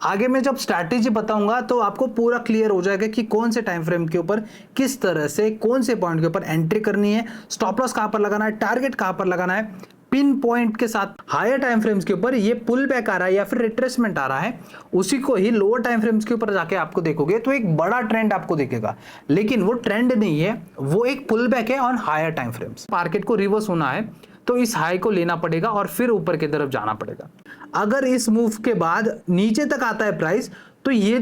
आगे मैं जब स्ट्रैटेजी बताऊंगा तो आपको पूरा क्लियर हो जाएगा कि कौन से टाइम फ्रेम के ऊपर किस तरह से कौन से पॉइंट के ऊपर एंट्री करनी है, स्टॉप लॉस कहां पर लगाना है, टारगेट कहां पर लगाना है, पिन पॉइंट के साथ। हायर टाइम फ्रेम्स के ऊपर ये पुल बैक आ रहा है या फिर रिट्रेसमेंट आ रहा है, उसी को ही लोअर टाइम फ्रेम्स के ऊपर जाके आपको देखोगे तो एक बड़ा ट्रेंड आपको दिखेगा, लेकिन वो ट्रेंड नहीं है, वो एक पुल बैक है on higher time frames. Market को रिवर्स होना है तो इस हाई को लेना पड़ेगा और फिर ऊपर की तरफ जाना पड़ेगा। अगर इस मूव के बाद नीचे तक आता है प्राइस, तो ये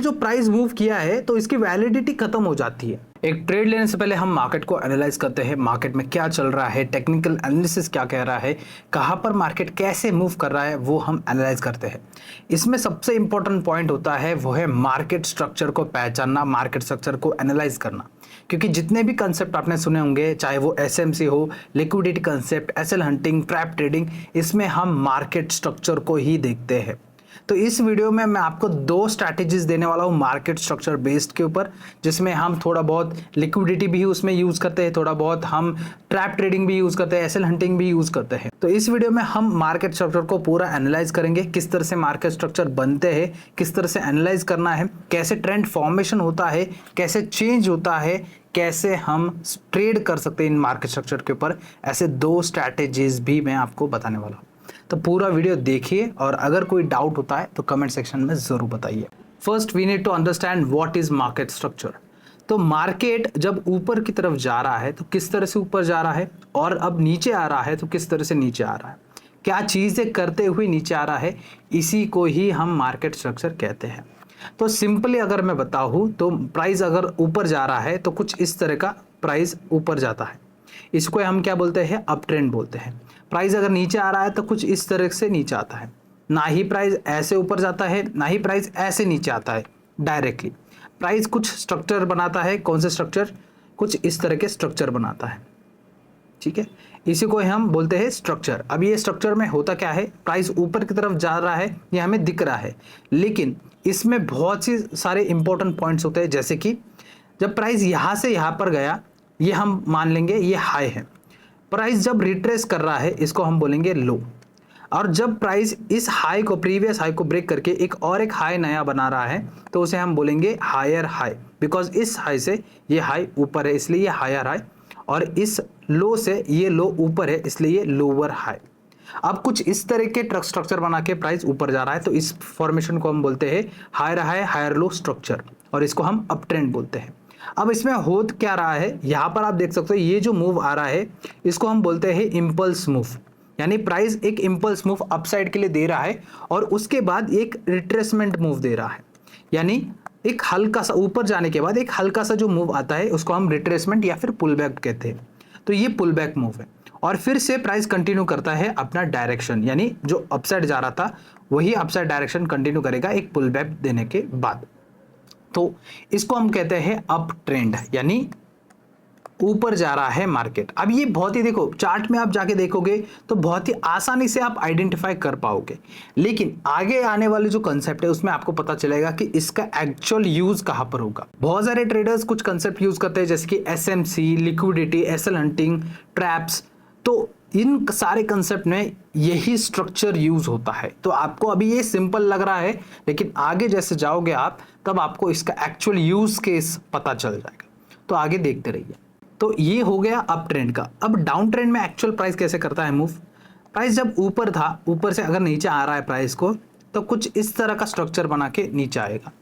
जो प्राइस मूव किया है तो इसकी वैलिडिटी खत्म हो जाती है। एक ट्रेड लेने से पहले हम मार्केट को एनालाइज करते हैं, मार्केट में क्या चल रहा है, टेक्निकल एनालिसिस क्या कह रहा है, कहां पर मार्केट कैसे मूव कर रहा है, वो हम एनालाइज करते हैं। इसमें सबसे इंपॉर्टेंट पॉइंट होता है वो है मार्केट स्ट्रक्चर को पहचानना, मार्केट स्ट्रक्चर को एनालाइज करना। क्योंकि जितने भी कंसेप्ट आपने सुने होंगे, चाहे वो एसएमसी हो, liquidity concept, SL hunting, trap trading, इसमें हम मार्केट स्ट्रक्चर को ही देखते हैं। तो इस वीडियो में मैं आपको दो स्ट्रैटेजीज देने वाला हूं मार्केट स्ट्रक्चर बेस्ड के ऊपर, जिसमें हम थोड़ा बहुत लिक्विडिटी भी उसमें यूज करते हैं, थोड़ा बहुत हम ट्रैप ट्रेडिंग भी यूज करते हैं, एसएल हंटिंग भी यूज करते हैं। तो इस वीडियो में हम मार्केट स्ट्रक्चर को पूरा एनालाइज करेंगे, किस तरह से मार्केट स्ट्रक्चर बनते हैं, किस तरह से एनालाइज करना है, कैसे ट्रेंड फॉर्मेशन होता है, कैसे चेंज होता है, कैसे हम ट्रेड कर सकते हैं इन मार्केट स्ट्रक्चर के ऊपर। ऐसे दो स्ट्रैटेजीज भी मैं आपको बताने वाला हूं। तो पूरा वीडियो देखिए और अगर कोई डाउट होता है तो कमेंट सेक्शन में जरूर बताइए। First we need to understand what is market structure. तो मार्केट जब ऊपर की तरफ जा रहा है तो किस तरह से ऊपर जा रहा है, और अब नीचे आ रहा है तो किस तरह से नीचे आ रहा है, क्या चीजें करते हुए नीचे आ रहा है, इसी को ही हम मार्केट स्ट्रक्चर कहते हैं। तो सिंपली अगर मैं बताऊं तो प्राइस अगर ऊपर जा रहा है तो कुछ इस तरह का प्राइस ऊपर जाता है, इसको हम क्या बोलते हैं, अप ट्रेंड बोलते हैं। प्राइस अगर नीचे आ रहा है तो कुछ इस तरह से नीचे आता है, ना ही प्राइस ऐसे ऊपर जाता है, ना ही प्राइस ऐसे नीचे आता है डायरेक्टली। प्राइस कुछ स्ट्रक्चर बनाता है, कौन से स्ट्रक्चर, कुछ इस तरह के स्ट्रक्चर बनाता है, ठीक है, इसी को हम बोलते हैं स्ट्रक्चर। अब ये स्ट्रक्चर में होता क्या है, प्राइस ऊपर की तरफ जा रहा है, ये हमें दिख रहा है, लेकिन इसमें बहुत सी सारे इंपॉर्टेंट पॉइंट्स होते हैं। जैसे कि जब प्राइस यहां से यहां पर गया, ये हम मान लेंगे ये हाई है। प्राइस जब रिट्रेस कर रहा है, इसको हम बोलेंगे लो। और जब प्राइस इस हाई को, प्रीवियस हाई को ब्रेक करके एक हाई नया बना रहा है, तो उसे हम बोलेंगे हायर हाई, बिकॉज इस हाई से ये हाई ऊपर है इसलिए ये हायर हाई, और इस लो से ये लो ऊपर है इसलिए ये लोअर हाई। अब कुछ इस तरह के ट्रक स्ट्रक्चर बना के प्राइस ऊपर जा रहा है, तो इस फॉर्मेशन को हम बोलते हैं higher high higher low structure, और इसको हम अप ट्रेंड बोलते हैं। अब इसमें हो क्या रहा है, यहां पर आप देख सकते हो ये जो मूव आ रहा है इसको हम बोलते हैं इंपल्स मूव, यानी प्राइस एक इंपल्स मूव अपसाइड के लिए दे रहा है और उसके बाद एक रिट्रेसमेंट मूव दे रहा है, यानी एक हल्का सा ऊपर जाने के बाद एक हल्का सा जो मूव आता है उसको हम रिट्रेसमेंट या फिर पुल बैक कहते हैं। तो ये पुल बैक मूव है, और फिर से प्राइस कंटिन्यू करता है अपना डायरेक्शन, यानी जो अपसाइड जा रहा था वही अपसाइड डायरेक्शन कंटिन्यू करेगा एक पुल बैक देने के बाद। तो इसको हम कहते हैं अप ट्रेंड, यानी ऊपर जा रहा है मार्केट। अब ये बहुत ही, देखो चार्ट में आप जाके देखोगे तो बहुत ही आसानी से आप आइडेंटिफाई कर पाओगे, लेकिन आगे आने वाले जो कंसेप्ट है उसमें आपको पता चलेगा कि इसका एक्चुअल यूज कहां पर होगा। बहुत सारे ट्रेडर्स कुछ कंसेप्ट यूज करते हैं, जैसे कि SMC, liquidity, SL hunting, traps, तो इन सारे कंसेप्ट में यही स्ट्रक्चर यूज होता है। तो आपको अभी ये सिंपल लग रहा है, लेकिन आगे जैसे जाओगे आप तब आपको इसका एक्चुअल यूज केस पता चल जाएगा। तो आगे देखते रहिए। तो ये हो गया अप ट्रेंड का। अब डाउन ट्रेंड में एक्चुअल प्राइस कैसे करता है मूव। प्राइस जब ऊपर था, ऊपर से अगर नीचे आ रहा है प्राइस को, तो कुछ इस तरह का स्ट्रक्चर बना के नीचे आएगा।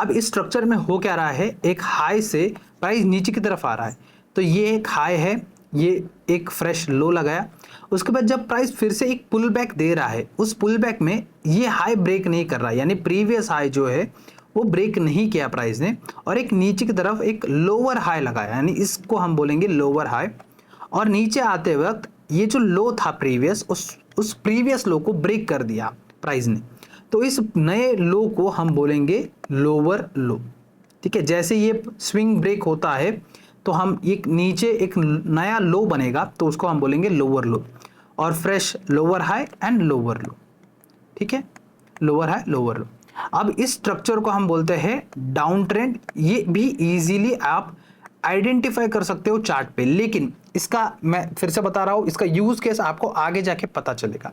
अब इस स्ट्रक्चर में हो क्या रहा है, एक हाई से प्राइस नीचे की तरफ आ रहा है, तो ये एक हाई है, ये एक फ्रेश लो लगाया। उसके बाद जब प्राइस फिर से एक पुल बैक दे रहा है, उस पुल बैक में ये हाई ब्रेक नहीं कर रहा है, यानी प्रीवियस हाई जो है वो ब्रेक नहीं किया प्राइस ने, और एक नीचे की तरफ एक लोअर हाई लगाया, यानी इसको हम बोलेंगे लोअर हाई। और नीचे आते वक्त ये जो लो था प्रीवियस, उस प्रीवियस लो को ब्रेक कर दिया प्राइस ने, तो इस नए लो को हम बोलेंगे लोअर लो, ठीक है। जैसे ये स्विंग ब्रेक होता है तो हम एक नीचे एक नया लो बनेगा, तो उसको हम बोलेंगे लोअर लो, और fresh lower high and lower लो, ठीक है, लोअर हाई लोअर लो। अब इस स्ट्रक्चर को हम बोलते हैं डाउन ट्रेंड। ये भी इजीली आप आइडेंटिफाई कर सकते हो चार्ट पे, लेकिन इसका मैं फिर से बता रहा हूं, इसका यूज केस आपको आगे जाके पता चलेगा।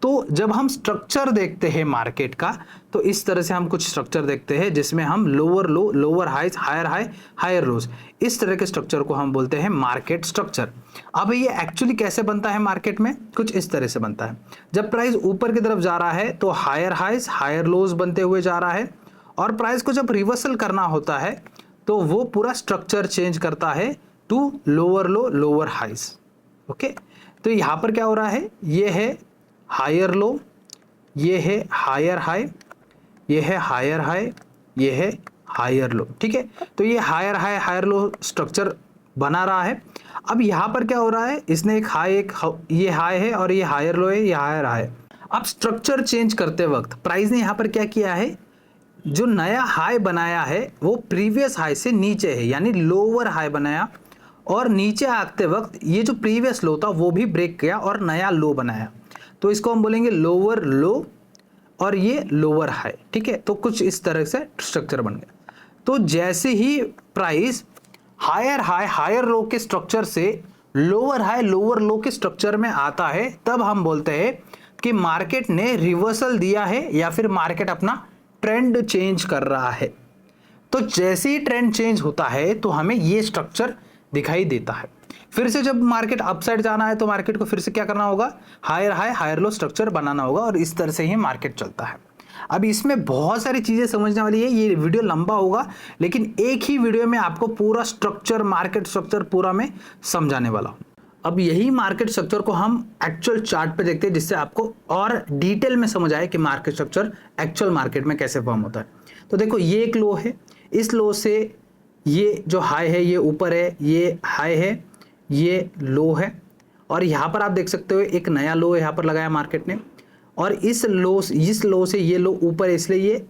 तो जब हम स्ट्रक्चर देखते हैं मार्केट का, तो इस तरह से हम कुछ स्ट्रक्चर देखते हैं जिसमें हम lower low, lower highs, higher high, higher lows, इस तरह के स्ट्रक्चर को हम बोलते हैं मार्केट स्ट्रक्चर। अब ये एक्चुअली कैसे बनता है मार्केट में, कुछ इस तरह से बनता है। जब प्राइस ऊपर की तरफ जा रहा है तो हायर हाइज, हायर लोज बनते हुए जा रहा है, और प्राइस को जब रिवर्सल करना होता है तो वो पूरा स्ट्रक्चर चेंज करता है to lower low, lower highs. Okay, तो यहाँ पर क्या हो रहा है, ये है हायर लो, ये है हायर हाई, ये है हायर हाई, ये है हायर लो। ठीक है, तो ये higher high, higher low structure बना रहा है। अब यहाँ पर क्या हो रहा है, इसने एक हाई, ये हाई है और ये हायर लो है, ये हायर हाई। अब स्ट्रक्चर चेंज करते वक्त प्राइस ने यहाँ पर क्या किया है, जो नया हाई बनाया है वो प्रीवियस हाई से नीचे है, यानी लोअर हाई बनाया, और नीचे आते वक्त ये जो प्रीवियस लो था वो भी ब्रेक किया और नया लो बनाया। तो इसको हम बोलेंगे लोअर लो और ये लोअर हाई। ठीक है, तो कुछ इस तरह से स्ट्रक्चर बन गया। तो जैसे ही price higher high, higher low के स्ट्रक्चर से लोअर हाई, लोअर लो के स्ट्रक्चर में आता है, तब हम बोलते हैं कि मार्केट ने रिवर्सल दिया है या फिर मार्केट अपना ट्रेंड चेंज कर रहा है। तो जैसे ही ट्रेंड चेंज होता है तो हमें ये स्ट्रक्चर दिखाई देता है। फिर से जब मार्केट अपसाइड जाना है तो मार्केट को फिर से क्या करना होगा, higher high, higher low structure बनाना होगा, और इस तरह से ही मार्केट चलता है। अब इसमें बहुत सारी चीजें समझने वाली है, ये वीडियो लंबा होगा, लेकिन एक ही वीडियो में आपको पूरा स्ट्रक्चर, मार्केट स्ट्रक्चर पूरा मैं समझाने वाला हूं। अब यही मार्केट स्ट्रक्चर को हम एक्चुअल चार्ट पे देखते हैं, जिससे आपको और डिटेल में समझ आए कि मार्केट स्ट्रक्चर एक्चुअल मार्केट में कैसे फॉर्म होता है। तो देखो, ये एक लो है, इस लो से ये जो हाई है ये ऊपर है, ये हाई है, ये लो है, और यहाँ पर आप देख सकते हो एक नया लो यहाँ पर लगाया मार्केट ने, और इस लो से ये लो ऊपर है, इसलिए ये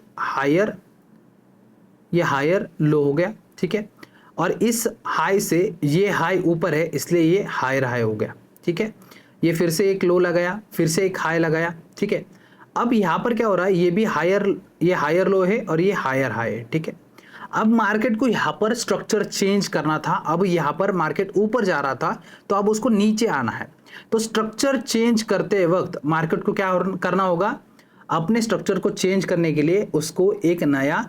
हायर लो हो गया। ठीक है, और इस हाई से ये हाई ऊपर है, इसलिए ये हायर हाई हो गया। ठीक है, ये फिर से एक लो लगाया, फिर से एक हाई लगाया। ठीक है, अब यहाँ पर क्या हो रहा है, ये भी हायर, ये हायर लो है और ये हायर हाई है। ठीक है, अब मार्केट को यहाँ पर स्ट्रक्चर चेंज करना था, अब यहाँ पर मार्केट ऊपर जा रहा था तो अब उसको नीचे आना है। तो स्ट्रक्चर चेंज करते वक्त मार्केट को क्या करना होगा, अपने स्ट्रक्चर को चेंज करने के लिए उसको एक नया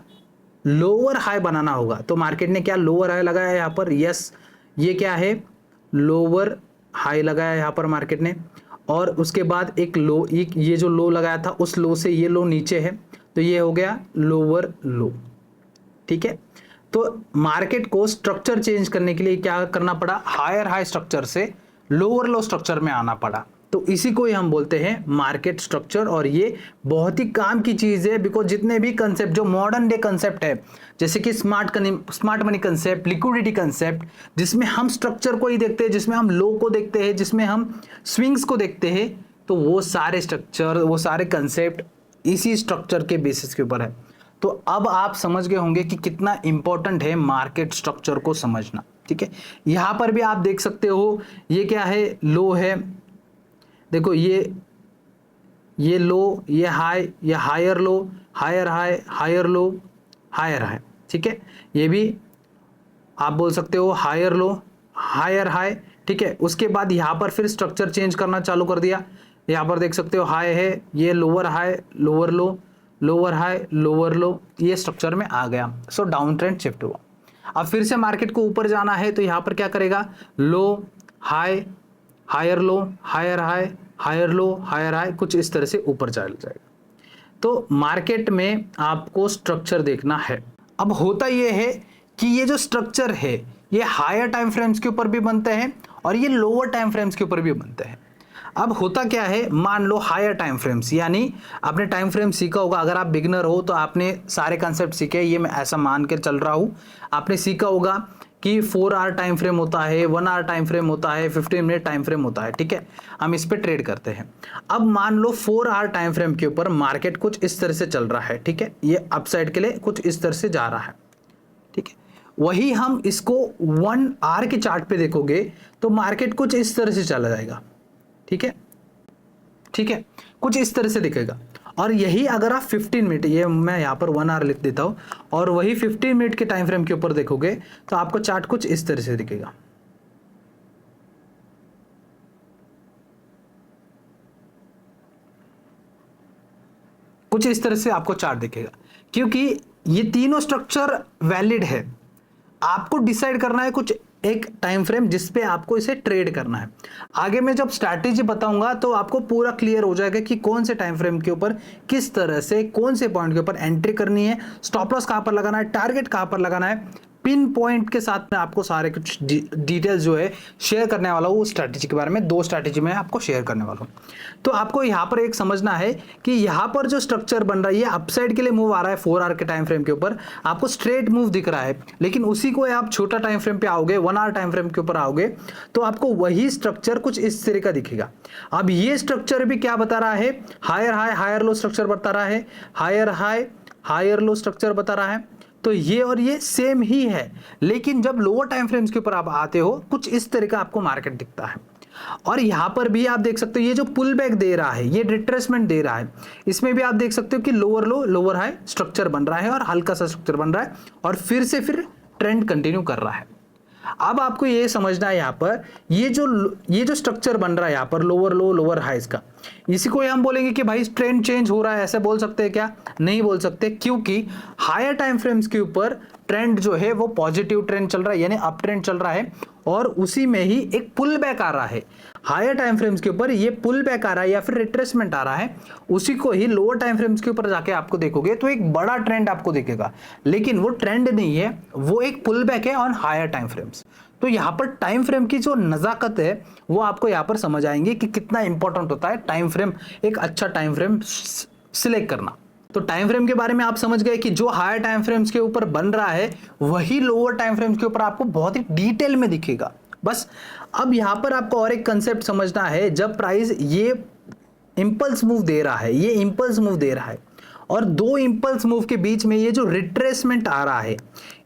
लोअर हाई बनाना होगा। तो मार्केट ने क्या लोअर हाई लगाया यहाँ पर, यस, ये क्या है, लोअर हाई लगाया यहाँ पर मार्केट ने, और उसके बाद एक लो, ये जो लो लगाया था उस लो से ये लो नीचे है, तो ये हो गया लोअर लो। ठीक है, तो मार्केट को स्ट्रक्चर चेंज करने के लिए क्या करना पड़ा, हायर हाई स्ट्रक्चर से लोअर लो स्ट्रक्चर में आना पड़ा। तो इसी को ही हम बोलते हैं मार्केट स्ट्रक्चर, और ये बहुत ही काम की चीज है, बिकॉज जितने भी कंसेप्ट जो मॉडर्न डे कंसेप्ट है, जैसे कि smart money concept, liquidity concept, जिसमें हम स्ट्रक्चर को ही देखते हैं, जिसमें हम लो को देखते हैं, जिसमें हम स्विंग्स को देखते हैं, तो वो सारे स्ट्रक्चर, वो सारे कंसेप्ट इसी स्ट्रक्चर के बेसिस के ऊपर है। तो अब आप समझ गए होंगे कि कितना इंपॉर्टेंट है मार्केट स्ट्रक्चर को समझना। ठीक है, यहां पर भी आप देख सकते हो, ये क्या है, लो है, देखो ये लो, ये हाई, ये higher low, higher high, higher low, higher high. ठीक है, ये भी आप बोल सकते हो हायर लो, हायर हाई। ठीक है, उसके बाद यहाँ पर फिर स्ट्रक्चर चेंज करना चालू कर दिया, यहाँ पर देख सकते हो हाई है, ये lower high, lower low, lower high, lower लो, ये स्ट्रक्चर में आ गया। सो डाउन ट्रेंड शिफ्ट हुआ। अब फिर से मार्केट को ऊपर जाना है तो यहाँ पर क्या करेगा, low high, higher low, higher high, higher low, higher high, कुछ इस तरह से ऊपर चल जाएगा। तो मार्केट में आपको स्ट्रक्चर देखना है। अब होता यह है कि ये जो स्ट्रक्चर है ये हायर टाइम फ्रेम्स के ऊपर भी बनते हैं और ये लोअर टाइम फ्रेम्स के ऊपर भी बनते हैं। अब होता क्या है, मान लो हायर टाइम फ्रेम्स, यानी आपने टाइम फ्रेम सीखा होगा, अगर आप बिगनर हो तो आपने सारे कंसेप्ट सीखे, ये मैं ऐसा मान के चल रहा हूं, आपने सीखा होगा कि 4 आवर टाइम फ्रेम होता है, 1 आवर टाइम फ्रेम होता है, 15 मिनट टाइम फ्रेम होता है। ठीक है, हम इस पे ट्रेड करते हैं। अब मान लो 4 आवर टाइम फ्रेम के ऊपर मार्केट कुछ इस तरह से चल रहा है। ठीक है, ये अपसाइड के लिए कुछ इस तरह से जा रहा है। ठीक है, वही हम इसको 1 आवर के चार्ट पे देखोगे तो मार्केट कुछ इस तरह से चला जाएगा। ठीक है, ठीक है, कुछ इस तरह से दिखेगा। और यही अगर आप 15 मिनट, ये मैं यहाँ पर 1 आवर लिख देता हूँ, और वही 15 मिनट के टाइम फ्रेम के ऊपर देखोगे तो आपको चार्ट कुछ इस तरह से दिखेगा। कुछ इस तरह से आपको चार्ट दिखेगा, क्योंकि ये तीनों स्ट्रक्चर वैलिड है। आपको डिसाइड करना है कुछ एक टाइम फ्रेम जिस पे आपको इसे ट्रेड करना है। आगे मैं जब स्ट्रैटेजी बताऊंगा तो आपको पूरा क्लियर हो जाएगा कि कौन से टाइम फ्रेम के ऊपर किस तरह से कौन से पॉइंट के ऊपर एंट्री करनी है, स्टॉप लॉस कहां पर लगाना है, टारगेट कहां पर लगाना है। पिन पॉइंट के साथ में आपको सारे कुछ डिटेल्स जो है शेयर करने वाला हूँ। स्ट्रैटेजी के बारे में 2 स्ट्रैटेजी में आपको शेयर करने वाला हूँ। तो आपको यहाँ पर एक समझना है कि यहाँ पर जो स्ट्रक्चर बन रहा है ये अपसाइड के लिए मूव आ रहा है 4 आवर के टाइम फ्रेम के ऊपर, आपको स्ट्रेट मूव दिख रहा है। लेकिन उसी को आप छोटा टाइम फ्रेम पे आओगे, 1 आवर टाइम फ्रेम के ऊपर आओगे तो आपको वही स्ट्रक्चर कुछ इस तरह का दिखेगा। अब ये स्ट्रक्चर भी क्या बता रहा है, higher high higher low structure बता रहा है, higher high higher low structure बता रहा है। तो ये और ये सेम ही है, लेकिन जब लोअर टाइम फ्रेम्स के ऊपर आप आते हो कुछ इस तरह का आपको मार्केट दिखता है। और यहां पर भी आप देख सकते हो ये जो पुल बैक दे रहा है, ये रिट्रेसमेंट दे रहा है, इसमें भी आप देख सकते हो कि lower low lower high structure बन रहा है और हल्का सा स्ट्रक्चर बन रहा है और फिर ट्रेंड कंटिन्यू कर रहा है। अब आपको ये समझना है यहाँ पर ये जो स्ट्रक्चर बन रहा है यहाँ पर लोअर लो लोअर हाइज का, इसी को हम बोलेंगे कि भाई ट्रेंड चेंज हो रहा है, ऐसे बोल सकते हैं क्या? नहीं बोल सकते, क्योंकि हायर टाइम फ्रेम्स के ऊपर ट्रेंड जो है वो पॉजिटिव ट्रेंड चल रहा है, यानी अप ट्रेंड चल रहा है और उसी में ही एक पुल बैक आ रहा है। हायर टाइम फ्रेम्स के ऊपर ये पुल बैक आ रहा है या फिर रिट्रेसमेंट आ रहा है, उसी को ही लोअर टाइम फ्रेम्स के ऊपर जाके आपको देखोगे तो एक बड़ा ट्रेंड आपको दिखेगा, लेकिन वो ट्रेंड नहीं है, वो एक पुल बैक है ऑन हायर टाइम फ्रेम्स। तो यहाँ पर टाइम फ्रेम की जो नजाकत है वो आपको यहाँ पर समझ आएंगे कि कितना इंपॉर्टेंट होता है टाइम फ्रेम, एक अच्छा टाइम फ्रेम सिलेक्ट करना। तो टाइम फ्रेम के बारे में आप समझ गए कि जो हायर टाइम फ्रेम्स के ऊपर बन रहा है वही लोअर टाइम फ्रेम्स के ऊपर आपको बहुत ही डिटेल में दिखेगा। बस अब यहां पर आपको और एक कंसेप्ट समझना है, जब प्राइस ये इंपल्स मूव दे रहा है, ये इंपल्स मूव दे रहा है और 2 इंपल्स मूव के बीच में ये जो रिट्रेसमेंट आ रहा है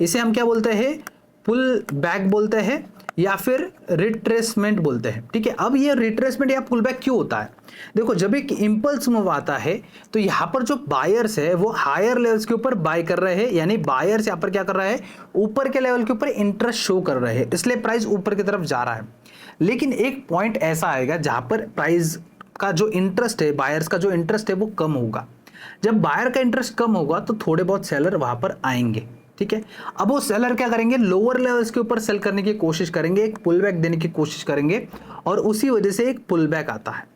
इसे हम क्या बोलते हैं? पुल बैक बोलते हैं या फिर रिट्रेसमेंट बोलते हैं। ठीक है, अब ये रिट्रेसमेंट या पुल बैक क्यों होता है? देखो, जब एक इंपल्स मूव आता है तो यहाँ पर जो बायर्स है वो हायर लेवल्स के ऊपर बाय कर रहे हैं, यानी बायर्स यहाँ पर क्या कर रहा है? ऊपर के लेवल के ऊपर इंटरेस्ट शो कर रहे हैं, इसलिए प्राइस ऊपर की तरफ जा रहा है। लेकिन एक पॉइंट ऐसा आएगा जहां पर प्राइस का जो इंटरेस्ट है, बायर्स का जो इंटरेस्ट है वो कम होगा। जब बायर का इंटरेस्ट कम होगा तो थोड़े बहुत सेलर वहां पर आएंगे। ठीक है, अब वो सेलर क्या करेंगे? लोअर लेवल्स के ऊपर सेल करने की कोशिश करेंगे, एक पुल बैक देने की कोशिश करेंगे और उसी वजह से एक पुल बैक आता है।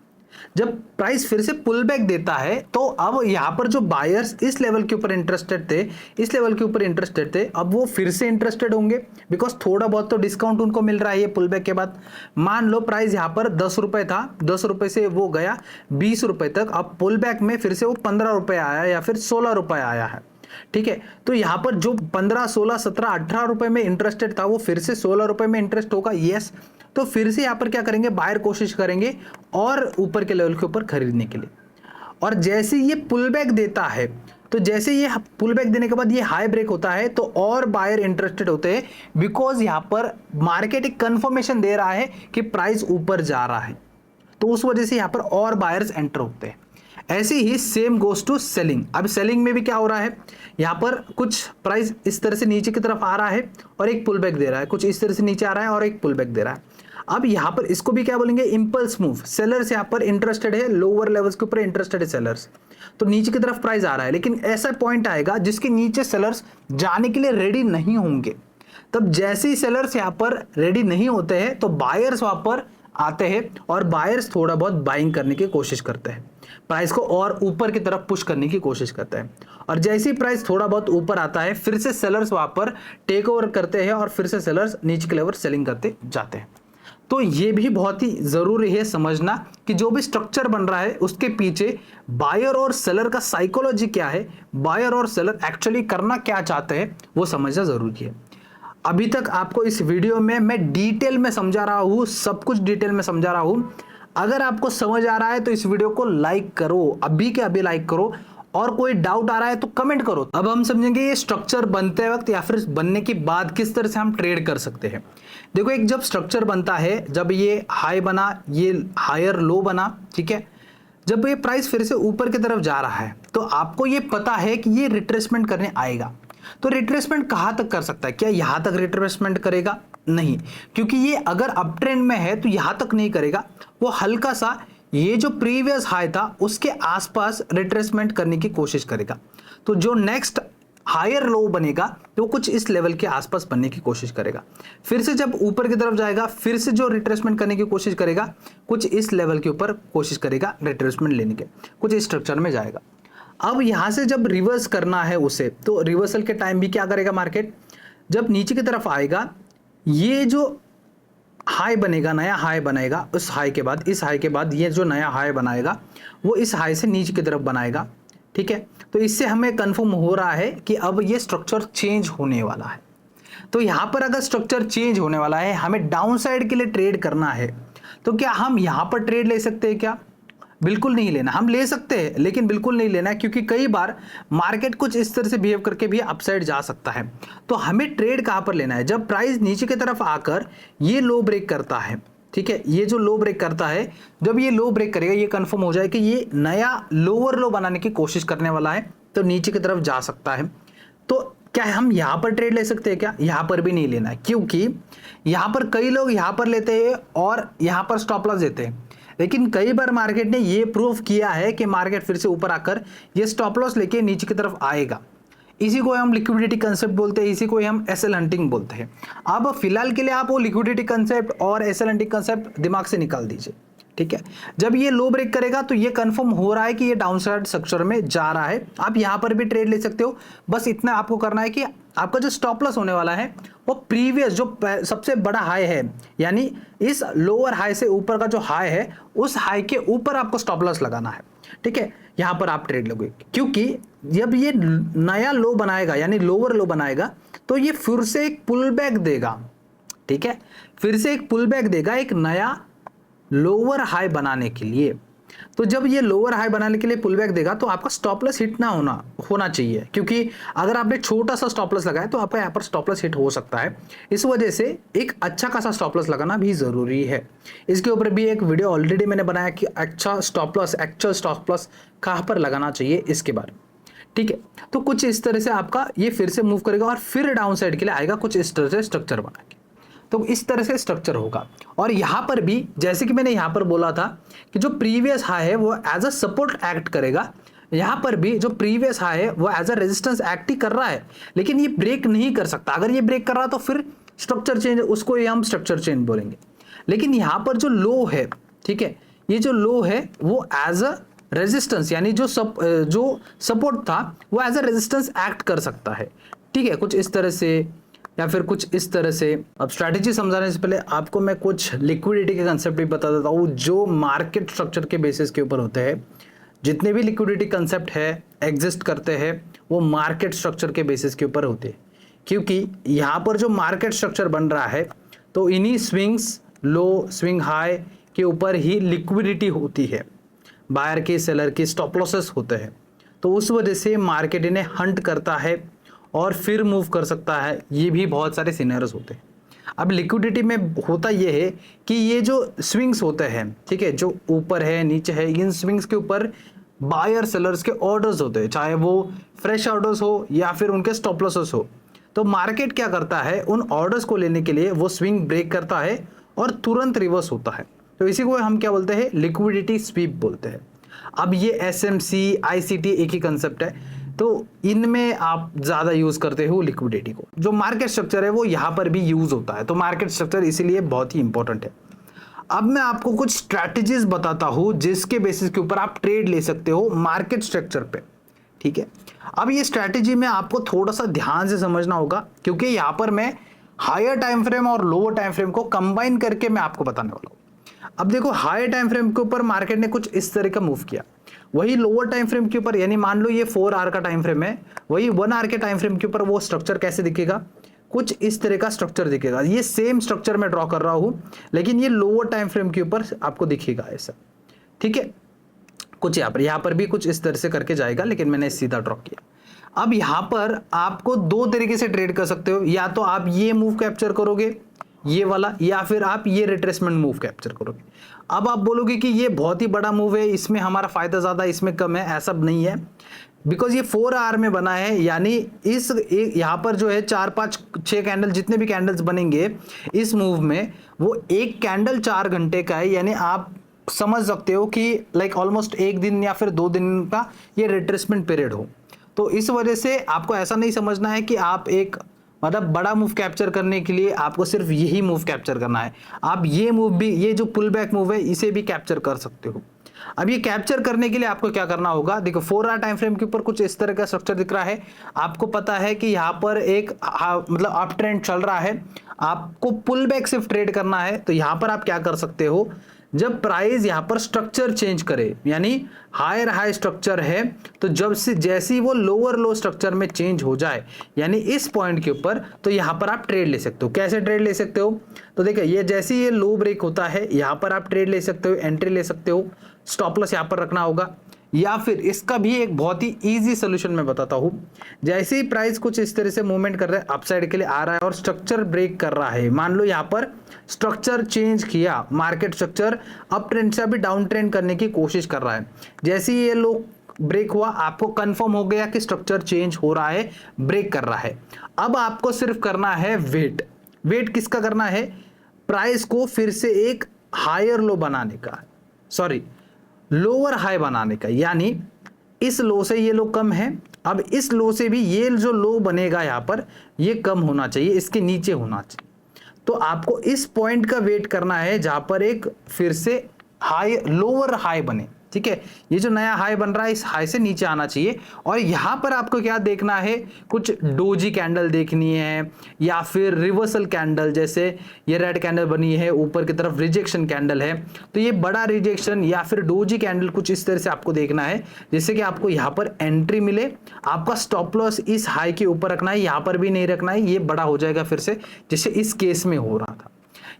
जब प्राइस फिर से पुल बैक देता है तो अब यहाँ पर जो बायर्स इस लेवल के ऊपर इंटरेस्टेड थे, इस लेवल के ऊपर इंटरेस्टेड थे, अब वो फिर से इंटरेस्टेड होंगे, बिकॉज थोड़ा बहुत तो डिस्काउंट उनको मिल रहा है ये पुल बैक के बाद। मान लो प्राइस यहाँ पर 10 रुपए था, 10 रुपए से वो गया 20 रुपए तक, अब पुल बैक में फिर से वो 15 रुपए आया या फिर 16 रुपए आया है। ठीक है, तो यहां पर जो 15, 16, 17, 18 रुपए में इंटरेस्टेड था वो फिर से 16 रुपए में इंटरेस्ट होगा। यस, तो फिर से यहां पर क्या करेंगे? बायर कोशिश करेंगे और ऊपर के लेवल के ऊपर खरीदने के लिए। और जैसे ये पुल बैक देता है तो जैसे ये पुल बैक देने के बाद ये हाई ब्रेक होता है तो और बायर इंटरेस्टेड होते हैं, बिकॉज यहां पर मार्केट एक कंफर्मेशन दे रहा है कि प्राइस ऊपर जा रहा है, तो उस वजह से यहां पर और बायर्स एंटर होते हैं। ऐसे ही सेम गोस टू सेलिंग। अब सेलिंग में भी क्या हो रहा है? यहाँ पर कुछ प्राइस इस तरह से नीचे की तरफ आ रहा है और एक पुल बैक दे रहा है, कुछ इस तरह से नीचे आ रहा है और एक पुल बैक दे रहा है। अब यहाँ पर इसको भी क्या बोलेंगे? Impulse move. सेलर्स यहाँ पर इंटरेस्टेड है, लोअर लेवल्स के ऊपर इंटरेस्टेड है सेलर्स, तो नीचे की तरफ प्राइस आ रहा है, लेकिन ऐसा पॉइंट आएगा जिसके नीचे सेलर्स जाने के लिए रेडी नहीं होंगे। तब जैसे ही सेलर्स यहाँ पर रेडी नहीं होते हैं तो बायर्स वहां पर आते हैं और बायर्स थोड़ा बहुत बाइंग करने की कोशिश करते हैं, प्राइस को और ऊपर की तरफ पुश करने की कोशिश करते हैं। और जैसे ही प्राइस थोड़ा बहुत ऊपर आता है फिर से सेलर्स वहां पर टेक ओवर करते हैं और फिर से सेलर्स नीचे के लेवल सेलिंग करते जाते हैं। तो ये भी बहुत ही जरूरी है समझना कि जो भी स्ट्रक्चर बन रहा है उसके पीछे बायर और सेलर का साइकोलॉजी क्या है, बायर और सेलर एक्चुअली करना क्या चाहते हैं वो समझना जरूरी है। अभी तक आपको इस वीडियो में मैं डिटेल में समझा रहा हूं, सब कुछ डिटेल में समझा रहा हूं। अगर आपको समझ आ रहा है तो इस वीडियो को लाइक करो, अभी के अभी लाइक करो, और कोई डाउट आ रहा है तो कमेंट करो। अब हम समझेंगे ये स्ट्रक्चर बनते वक्त या फिर बनने के बाद किस तरह से हम ट्रेड कर सकते हैं। देखो, एक जब स्ट्रक्चर बनता है, जब ये हाई बना, ये हायर लो बना, ठीक है, जब ये प्राइस फिर से ऊपर की तरफ जा रहा है तो आपको ये पता है कि ये रिट्रेसमेंट करने आएगा। तो रिट्रेसमेंट कहां तक कर सकता है? क्या यहां तक रिट्रेसमेंट करेगा? नहीं, क्योंकि ये अगर अप ट्रेंड में है तो यहां तक नहीं करेगा, वो हल्का सा ये जो प्रीवियस हाई था उसके आसपास रिट्रेसमेंट करने की कोशिश करेगा। तो जो नेक्स्ट हायर लो बनेगा तो कुछ इस लेवल के आसपास बनने की कोशिश करेगा। फिर से जब ऊपर की तरफ जाएगा फिर से जो रिट्रेसमेंट करने की कोशिश करेगा कुछ इस लेवल के ऊपर कोशिश करेगा रिट्रेसमेंट लेने के, कुछ इस स्ट्रक्चर में जाएगा। अब यहां से जब रिवर्स करना है उसे, तो रिवर्सल के टाइम भी क्या करेगा मार्केट, जब नीचे की तरफ आएगा ये जो हाई बनेगा, नया हाई बनेगा, उस हाई के बाद, इस हाई के बाद ये जो नया हाई बनाएगा वो इस हाई से नीचे की तरफ बनाएगा। ठीक है, तो इससे हमें कंफर्म हो रहा है कि अब ये स्ट्रक्चर चेंज होने वाला है। तो यहां पर अगर स्ट्रक्चर चेंज होने वाला है, हमें डाउन साइड के लिए ट्रेड करना है, तो क्या हम यहां पर ट्रेड ले सकते हैं क्या? बिल्कुल नहीं लेना। हम ले सकते हैं लेकिन बिल्कुल नहीं लेना है, क्योंकि कई बार मार्केट कुछ इस तरह से बिहेव करके भी अपसाइड जा सकता है। तो हमें ट्रेड कहां पर लेना है, जब प्राइस नीचे की तरफ आकर ये लो ब्रेक करता है। ठीक है, ये जो लो ब्रेक करता है, जब ये लो ब्रेक करेगा, ये कंफर्म हो जाए कि ये नया लोअर लो बनाने की कोशिश करने वाला है, तो नीचे की तरफ जा सकता है। तो क्या हम यहां पर ट्रेड ले सकते हैं क्या? यहां पर भी नहीं लेना है, क्योंकि यहां पर कई लोग यहां पर लेते हैं और यहां पर स्टॉप लॉस देते हैं, लेकिन कई बार मार्केट ने ये प्रूव किया है कि मार्केट फिर से ऊपर आकर ये स्टॉप लॉस लेके नीचे की तरफ आएगा। इसी को हम लिक्विडिटी कंसेप्ट बोलते हैं, इसी को हम एसएल हंटिंग बोलते हैं। अब फिलहाल के लिए आप वो लिक्विडिटी कंसेप्ट और एसएल हंटिंग कंसेप्ट दिमाग से निकाल दीजिए। ठीक है, जब ये लो ब्रेक करेगा तो ये कंफर्म हो रहा है कि ये डाउनसाइड स्ट्रक्चर में जा रहा है। आप यहां पर भी ट्रेड ले सकते हो, बस इतना आपको करना है कि आपका जो स्टॉप लॉस होने वाला है वो प्रीवियस जो सबसे बड़ा हाई है, यानी इस लोअर हाई से ऊपर का जो हाई है उस हाई के ऊपर आपको स्टॉप लॉस लगाना है। ठीक है, यहां पर आप ट्रेड लोगे, क्योंकि जब ये नया लो बनाएगा यानी लोअर लो बनाएगा तो ये फिर से एक पुल बैक देगा। ठीक है, फिर से एक पुल बैक देगा एक नया लोअर हाई बनाने के लिए। तो जब ये लोअर हाई बनाने के लिए पुल बैक देगा तो आपका स्टॉप लॉस हिट ना होना चाहिए, क्योंकि अगर आपने छोटा सा स्टॉप लॉस लगाया तो आपका यहाँ पर स्टॉप लॉस हिट हो सकता है। इस वजह से एक अच्छा खासा स्टॉप लॉस लगाना भी जरूरी है। इसके ऊपर भी एक वीडियो ऑलरेडी मैंने बनाया कि अच्छा stop loss, actual stop loss कहाँ पर लगाना चाहिए इसके बारे में। ठीक है, तो कुछ इस तरह से आपका ये फिर से मूव करेगा और फिर डाउन साइड के लिए आएगा, कुछ इस तरह से स्ट्रक्चर बना के। तो इस तरह से स्ट्रक्चर होगा। और यहां पर भी जैसे कि मैंने यहां पर बोला था कि जो प्रीवियस हाई है वो एज अ सपोर्ट एक्ट करेगा, यहां पर भी जो प्रीवियस हाई है वो एज अ रेजिस्टेंस एक्ट ही कर रहा है, लेकिन ये ब्रेक नहीं कर सकता। अगर ये ब्रेक कर रहा तो फिर स्ट्रक्चर चेंज, उसको ये हम स्ट्रक्चर चेंज बोलेंगे। लेकिन यहां पर जो लो है, ठीक है, ये जो लो है वो एज अ रेजिस्टेंस, यानी जो सपोर्ट था वो एज अ रेजिस्टेंस एक्ट कर सकता है। ठीक है, कुछ इस तरह से या फिर कुछ इस तरह से। अब स्ट्रैटेजी समझाने से पहले आपको मैं कुछ लिक्विडिटी के कंसेप्ट भी बता देता हूँ, जो मार्केट स्ट्रक्चर के बेसिस के ऊपर होते हैं। जितने भी लिक्विडिटी कंसेप्ट है एग्जिस्ट करते हैं वो मार्केट स्ट्रक्चर के बेसिस के ऊपर होते हैं, क्योंकि यहाँ पर जो मार्केट स्ट्रक्चर बन रहा है तो इन्हीं स्विंग्स, लो, स्विंग हाई के ऊपर ही लिक्विडिटी होती है, बायर की, सेलर की स्टॉप लॉसेस होते हैं। तो उस वजह से मार्केट इन्हें हंट करता है और फिर मूव कर सकता है। ये भी बहुत सारे सिनेरियोस होते हैं। अब लिक्विडिटी में होता ये है कि ये जो स्विंग्स होते हैं, ठीक है, जो ऊपर है नीचे है, इन स्विंग्स के ऊपर बायर सेलर्स के ऑर्डर्स होते हैं, चाहे वो फ्रेश ऑर्डर्स हो या फिर उनके स्टॉप लॉसेस हो। तो मार्केट क्या करता है, उन ऑर्डर्स को लेने के लिए वो स्विंग ब्रेक करता है और तुरंत रिवर्स होता है। तो इसी को हम क्या बोलते हैं, लिक्विडिटी स्वीप बोलते हैं। अब ये एसएमसी, आईसीटी एक ही कंसेप्ट है, तो इनमें आप ज्यादा यूज करते हो लिक्विडिटी को। जो मार्केट स्ट्रक्चर है वो यहां पर भी यूज होता है, तो मार्केट स्ट्रक्चर इसीलिए बहुत ही इंपॉर्टेंट है। अब मैं आपको कुछ स्ट्रैटेजीज बताता हूं जिसके बेसिस के ऊपर आप ट्रेड ले सकते हो मार्केट स्ट्रक्चर पे। ठीक है, अब ये स्ट्रैटेजी में आपको थोड़ा सा ध्यान से समझना होगा, क्योंकि यहां पर मैं हायर टाइम फ्रेम और लोअर टाइम फ्रेम को कंबाइन करके मैं आपको बताने वाला हूं। अब देखो, हायर टाइम फ्रेम के ऊपर मार्केट ने कुछ इस तरह का मूव किया, वही लोअर टाइम फ्रेम के ऊपर, यानी मान लो ये 4 आवर का टाइम फ्रेम है, वही 1 आवर के टाइम फ्रेम के ऊपर वो स्ट्रक्चर कैसे दिखेगा, कुछ इस तरह का स्ट्रक्चर दिखेगा। ये सेम स्ट्रक्चर मैं ड्रॉ कर रहा हूं, लेकिन ये लोअर टाइम फ्रेम के ऊपर आपको दिखेगा ऐसा। ठीक है, कुछ यहाँ पर भी कुछ इस तरह से करके जाएगा, लेकिन मैंने सीधा ड्रॉ किया। अब यहाँ पर आपको दो तरीके से ट्रेड कर सकते हो, या तो आप ये मूव कैप्चर करोगे ये वाला, या फिर आप ये रिट्रेसमेंट मूव कैप्चर करोगे। अब आप बोलोगे कि ये बहुत ही बड़ा मूव है, इसमें हमारा फायदा ज्यादा, इसमें कम है। ऐसा नहीं है, बिकॉज ये 4 आवर में बना है, यानी इस यहाँ पर जो है 4, 5, 6 कैंडल, जितने भी कैंडल्स बनेंगे इस मूव में, वो एक कैंडल 4 घंटे का है। यानी आप समझ सकते हो कि लाइक ऑलमोस्ट 1 दिन या फिर 2 दिन का ये रिट्रेसमेंट पीरियड हो। तो इस वजह से आपको ऐसा नहीं समझना है कि आप एक मतलब बड़ा मूव कैप्चर करने के लिए आपको सिर्फ यही मूव कैप्चर करना है। आप ये मूव भी, ये जो पुल बैक मूव है इसे भी कैप्चर कर सकते हो। अब ये कैप्चर करने के लिए आपको क्या करना होगा, देखो 4 आवर टाइम फ्रेम के ऊपर कुछ इस तरह का स्ट्रक्चर दिख रहा है। आपको पता है कि यहाँ पर एक मतलब अप ट्रेंड चल रहा है, आपको पुल बैक सिर्फ ट्रेड करना है। तो यहाँ पर आप क्या कर सकते हो, जब प्राइस यहाँ पर स्ट्रक्चर चेंज करे, यानी हायर हाई स्ट्रक्चर है, तो जब से जैसे ही वो लोअर लो स्ट्रक्चर में चेंज हो जाए, यानी इस पॉइंट के ऊपर, तो यहाँ पर आप ट्रेड ले सकते हो। कैसे ट्रेड ले सकते हो, तो देखिए ये जैसे ही ये लो ब्रेक होता है, यहाँ पर आप ट्रेड ले सकते हो, एंट्री ले सकते हो, स्टॉप लॉस यहाँ पर रखना होगा। या फिर इसका भी एक बहुत ही इजी सोल्यूशन मैं बताता हूं। जैसे ही प्राइस कुछ इस तरह से मूवमेंट कर रहा है, अपसाइड के लिए आ रहा है और स्ट्रक्चर ब्रेक कर रहा है, मान लो यहाँ पर स्ट्रक्चर चेंज किया, मार्केट स्ट्रक्चर अप ट्रेंड से अभी डाउन ट्रेंड करने की कोशिश कर रहा है, जैसे ही ये लो ब्रेक हुआ, आपको कंफर्म हो गया कि स्ट्रक्चर चेंज हो रहा है, ब्रेक कर रहा है। अब आपको सिर्फ करना है वेट। वेट किसका करना है, प्राइस को फिर से एक हायर लो बनाने का, सॉरी लोअर हाई बनाने का। यानी इस लो से ये लो कम है, अब इस लो से भी ये जो लो बनेगा यहाँ पर, ये कम होना चाहिए, इसके नीचे होना चाहिए। तो आपको इस पॉइंट का वेट करना है जहां पर एक फिर से हाई लोअर हाई बने। ठीक है, ये जो नया हाई बन रहा है इस हाई से नीचे आना चाहिए। और यहां पर आपको क्या देखना है, कुछ डोजी कैंडल देखनी है या फिर रिवर्सल कैंडल, जैसे ये रेड कैंडल बनी है ऊपर की तरफ, रिजेक्शन कैंडल है, तो ये बड़ा रिजेक्शन या फिर डोजी कैंडल कुछ इस तरह से आपको देखना है, जिससे कि आपको यहाँ पर एंट्री मिले। आपका स्टॉप लॉस इस हाई के ऊपर रखना है, यहाँ पर भी नहीं रखना है, ये बड़ा हो जाएगा फिर से, जैसे इस केस में हो रहा था।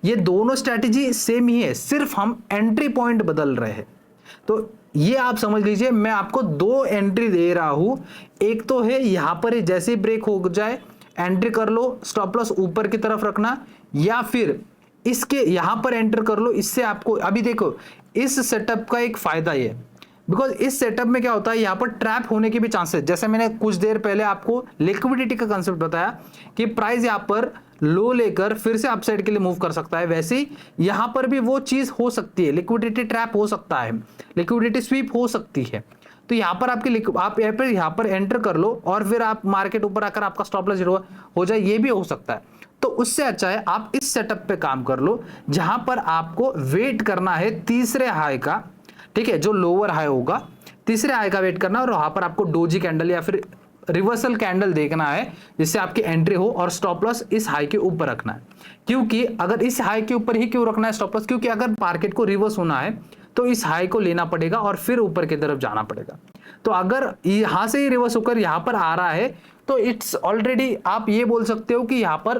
ये दोनों स्ट्रैटेजी सेम ही है, सिर्फ हम एंट्री पॉइंट बदल रहे हैं। तो ये आप समझ लीजिए, मैं आपको 2 एंट्री दे रहा हूं। एक तो है यहां पर जैसे ही ब्रेक हो जाए एंट्री कर लो, स्टॉप लॉस ऊपर की तरफ रखना, या फिर इसके यहां पर एंटर कर लो। इससे आपको अभी देखो इस सेटअप का एक फायदा ये, बिकॉज इस सेटअप में क्या होता है, यहाँ पर ट्रैप होने के भी चांसेस, जैसे मैंने कुछ देर पहले आपको लिक्विडिटी का कंसेप्ट बताया कि प्राइस यहाँ पर लो लेकर फिर से अपसाइड के लिए मूव कर सकता है, वैसे ही यहाँ पर भी वो चीज हो सकती है, लिक्विडिटी ट्रैप हो सकता है, लिक्विडिटी स्वीप हो सकती है। तो यहाँ पर आप यहाँ पर एंटर कर लो और फिर आप मार्केट ऊपर आकर आपका स्टॉप लॉस जीरो हो जाए, ये भी हो सकता है। तो उससे अच्छा है आप इस सेटअप पे काम कर लो, जहां पर आपको वेट करना है तीसरे हाई का। ठीक है, जो लोअर हाई होगा तीसरे हाई का वेट करना, और वहां पर आपको डोजी कैंडल या फिर रिवर्सल कैंडल देखना है, जिससे आपकी एंट्री हो, और स्टॉप लॉस इस हाई के ऊपर रखना है। क्योंकि अगर इस हाई के ऊपर ही क्यों रखना है स्टॉप लॉस, क्योंकि अगर मार्केट को रिवर्स होना है तो इस हाई को लेना पड़ेगा और फिर ऊपर की तरफ जाना पड़ेगा। तो अगर यहां से ही रिवर्स होकर यहां पर आ रहा है, तो इट्स ऑलरेडी, आप ये बोल सकते हो कि यहां पर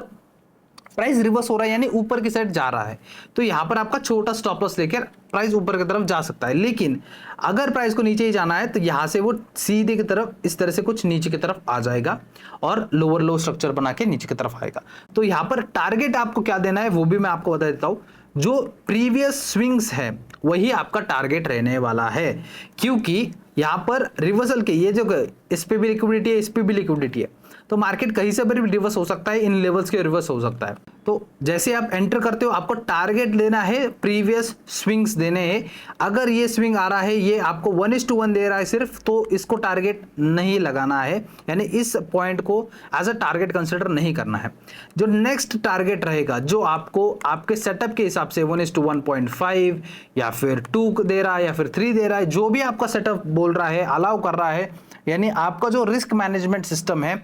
प्राइस रिवर्स हो रहा है, यानी ऊपर की साइड जा रहा है। तो यहां पर आपका छोटा स्टॉप लॉस लेकर प्राइस ऊपर की तरफ जा सकता है। लेकिन अगर प्राइस को नीचे ही जाना है, तो यहां से वो सीधे की तरफ इस तरह से कुछ नीचे की तरफ आ जाएगा और लोअर लो स्ट्रक्चर बना के नीचे की तरफ आएगा। तो यहां पर टारगेट आपको क्या देना है वो भी मैं आपको बता देता हूं। जो प्रीवियस स्विंग्स है वही आपका टारगेट रहने वाला है, क्योंकि यहां पर रिवर्सल के ये जो इस पे भी लिक्विडिटी है, इस पे भी लिक्विडिटी है, तो मार्केट कहीं से भी रिवर्स हो सकता है, इन लेवल्स के रिवर्स हो सकता है। तो जैसे आप एंटर करते हो आपको टारगेट लेना है, प्रीवियस स्विंग्स देने हैं। अगर ये स्विंग आ रहा है, ये आपको 1:1 दे रहा है सिर्फ, तो इसको टारगेट नहीं लगाना है, यानी इस पॉइंट को एज अ टारगेट कंसिडर नहीं करना है। जो नेक्स्ट टारगेट रहेगा, जो आपको आपके सेटअप के हिसाब से 1:1.5 या फिर 2 दे रहा है या फिर 3 दे रहा है, जो भी आपका सेटअप बोल रहा है, अलाउ कर रहा है, यानी आपका जो रिस्क मैनेजमेंट सिस्टम है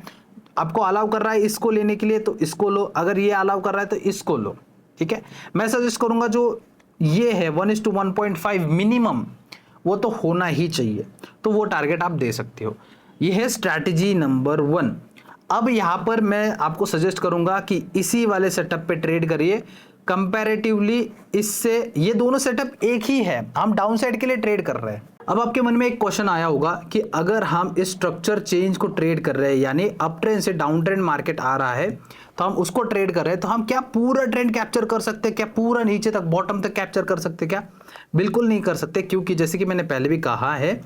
आपको अलाउ कर रहा है इसको लेने के लिए, तो इसको लो। अगर ये अलाउ कर रहा है तो इसको लो। ठीक है, मैं सजेस्ट करूंगा जो ये है 1:1.5 मिनिमम, वो तो होना ही चाहिए, तो वो टारगेट आप दे सकते हो। ये है स्ट्रैटेजी नंबर 1। अब यहां पर मैं आपको सजेस्ट करूंगा कि इसी वाले सेटअप पे ट्रेड करिए। कंपैरेटिवली इससे ये दोनों सेटअप एक ही है, हम डाउन साइड के लिए ट्रेड कर रहे हैं। अब आपके मन में एक क्वेश्चन आया होगा कि अगर हम इस स्ट्रक्चर चेंज को ट्रेड कर रहे हैं, यानी अप ट्रेंड से डाउन ट्रेंड मार्केट आ रहा है, तो हम उसको ट्रेड कर रहे हैं, तो हम क्या पूरा ट्रेंड कैप्चर कर सकते हैं? क्या पूरा नीचे तक बॉटम तक कैप्चर कर सकते हैं? क्या बिल्कुल नहीं कर सकते, क्योंकि जैसे कि मैंने पहले भी कहा है,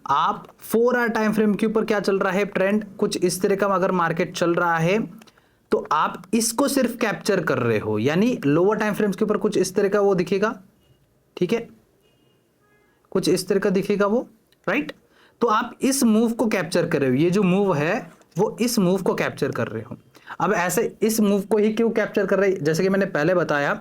आप 4 आवर टाइम फ्रेम के ऊपर क्या चल रहा है, ट्रेंड कुछ इस तरह का अगर मार्केट चल रहा है तो आप इसको सिर्फ कैप्चर कर रहे हो, यानी लोअर टाइम फ्रेम्स के ऊपर कुछ इस तरह का वो दिखेगा। ठीक है, कुछ इस तरह का दिखेगा वो, राइट। तो आप इस मूव को कैप्चर कर रहे हो, ये जो मूव है वो इस मूव को कैप्चर कर रहे हो। अब ऐसे इस मूव को ही क्यों कैप्चर कर रहे हैं, जैसे कि मैंने पहले बताया,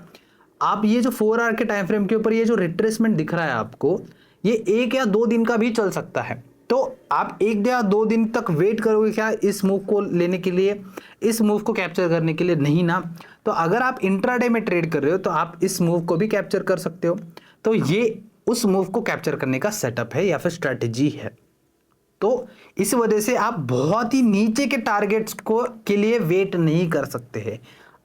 आप ये जो 4 आवर के टाइम फ्रेम के ऊपर ये जो रिट्रेसमेंट दिख रहा है आपको, ये 1 या 2 दिन का भी चल सकता है। तो आप 1 या 2 दिन तक वेट करोगे क्या इस मूव को लेने के लिए, इस मूव को कैप्चर करने के लिए? नहीं ना। तो अगर आप इंट्राडे में ट्रेड कर रहे हो तो आप इस मूव को भी कैप्चर कर सकते हो। तो ये उस मूव को कैप्चर करने का सेटअप है या फिर स्ट्रेटेजी है। तो इस वजह से आप बहुत ही नीचे के टारगेट्स को के लिए वेट नहीं कर सकते हैं।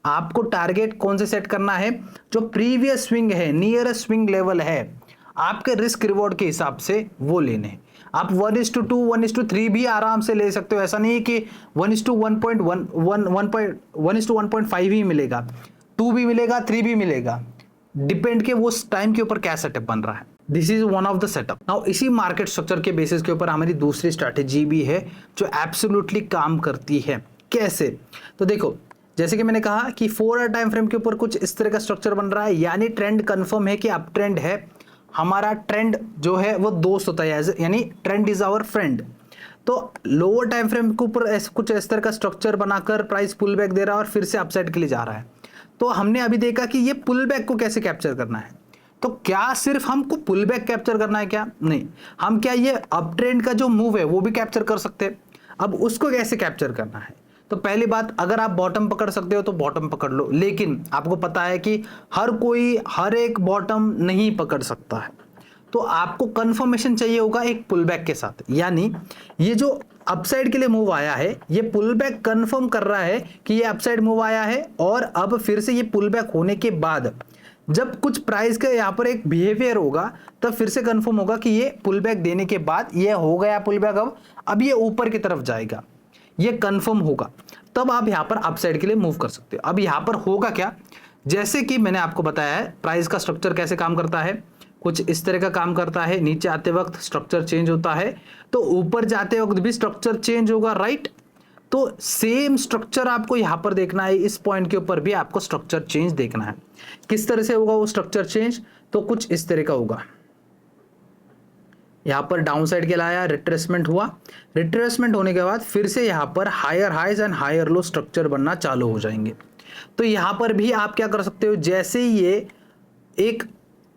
आपको टारगेट कौन से सेट करना है, जो प्रीवियस स्विंग है, नियरेस्ट स्विंग लेवल है, आपके रिस्क रिवॉर्ड के हिसाब से वो लेने। आप 1:2 1:3 भी आराम से ले सकते हो। ऐसा नहीं है कि 1:1.5 ही मिलेगा, 2 भी मिलेगा, 3 भी मिलेगा, डिपेंड के वो टाइम के ऊपर क्या सेटअप बन रहा है। This is one of the setup. Now इसी मार्केट स्ट्रक्चर के बेसिस के ऊपर हमारी दूसरी स्ट्रैटेजी भी है जो एब्सोल्युटली काम करती है। कैसे? तो देखो, जैसे कि मैंने कहा कि 4 आवर टाइम फ्रेम के ऊपर कुछ इस तरह का स्ट्रक्चर बन रहा है, यानी ट्रेंड कंफर्म है कि अप ट्रेंड है। हमारा ट्रेंड जो है वो दोस्त होता है, यानी ट्रेंड इज आवर फ्रेंड। तो लोअर टाइम फ्रेम के ऊपर कुछ इस तरह का स्ट्रक्चर बनाकर प्राइस पुल बैक दे रहा है और फिर से अपसाइड के लिए जा रहा है। तो हमने अभी देखा कि ये पुल बैक को कैसे कैप्चर करना है। तो क्या सिर्फ हमको पुल बैक कैप्चर करना है क्या? नहीं, हम क्या ये अप ट्रेंड का जो मूव है वो भी कैप्चर कर सकते हैं। अब उसको कैसे कैप्चर करना है? तो पहली बात, अगर आप बॉटम पकड़ सकते हो तो बॉटम पकड़ लो, लेकिन आपको पता है कि हर कोई हर एक बॉटम नहीं पकड़ सकता है। तो आपको कंफर्मेशन चाहिए होगा एक पुल बैक के साथ, यानी ये जो अपसाइड के लिए मूव आया है, ये पुल बैक कंफर्म कर रहा है कि ये अपसाइड मूव आया है, और अब फिर से ये पुल बैक होने के बाद जब कुछ प्राइस का यहाँ पर एक बिहेवियर होगा, तब फिर से कंफर्म होगा कि ये पुल बैक देने के बाद ये हो गया पुल बैक, अब ये ऊपर की तरफ जाएगा, ये कंफर्म होगा, तब आप यहाँ पर अपसाइड के लिए मूव कर सकते हो। अब यहाँ पर होगा क्या, जैसे कि मैंने आपको बताया है प्राइस का स्ट्रक्चर कैसे काम करता है, कुछ इस तरह का काम करता है। नीचे आते वक्त स्ट्रक्चर चेंज होता है, तो ऊपर जाते वक्त भी स्ट्रक्चर चेंज होगा, राइट। तो सेम स्ट्रक्चर आपको यहाँ पर देखना है, इस पॉइंट के ऊपर भी आपको स्ट्रक्चर चेंज देखना है। किस तरह से होगा वो स्ट्रक्चर चेंज? तो कुछ इस तरह का होगा। यहाँ पर डाउन साइड के लाया, रिट्रेसमेंट हुआ, रिट्रेसमेंट होने के बाद फिर से यहाँ पर higher highs and higher low structure बनना चालू हो जाएंगे। तो यहाँ पर भी आप क्या कर सकते हो, जैसे ही ये एक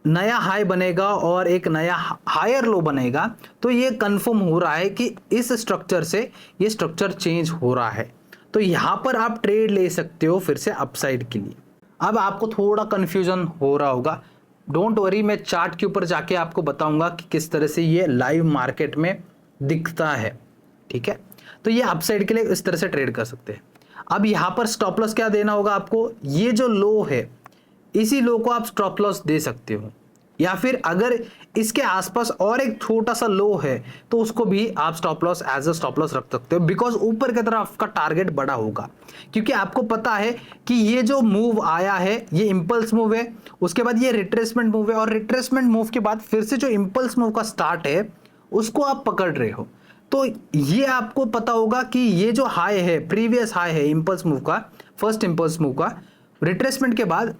नया हाई बनेगा और एक नया हायर लो बनेगा, तो ये कंफर्म हो रहा है कि इस स्ट्रक्चर से ये स्ट्रक्चर चेंज हो रहा है। तो यहाँ पर आप ट्रेड ले सकते हो फिर से अपसाइड के लिए। अब आपको थोड़ा कंफ्यूजन हो रहा होगा, डोंट वरी, मैं चार्ट के ऊपर जाके आपको बताऊंगा कि किस तरह से ये लाइव मार्केट में दिखता है, ठीक है। तो ये अपसाइड के लिए इस तरह से ट्रेड कर सकते हैं। अब यहाँ पर स्टॉप लॉस क्या देना होगा आपको, ये जो लो है इसी लो को आप स्टॉप लॉस दे सकते हो, या फिर अगर इसके आसपास और एक छोटा सा लो है तो उसको भी आप stop loss as a stop loss रख सकते हो, बिकॉज ऊपर की तरफ आपका टारगेट बड़ा होगा। क्योंकि आपको पता है कि ये जो मूव आया है ये इंपल्स मूव है, उसके बाद ये रिट्रेसमेंट मूव है, और रिट्रेसमेंट मूव के बाद फिर से जो इंपल्स मूव का स्टार्ट है उसको आप पकड़ रहे हो। तो ये आपको पता होगा कि ये जो हाई है, प्रीवियस हाई है इंपल्स मूव का, फर्स्ट इंपल्स मूव का, रिट्रेसमेंट के बाद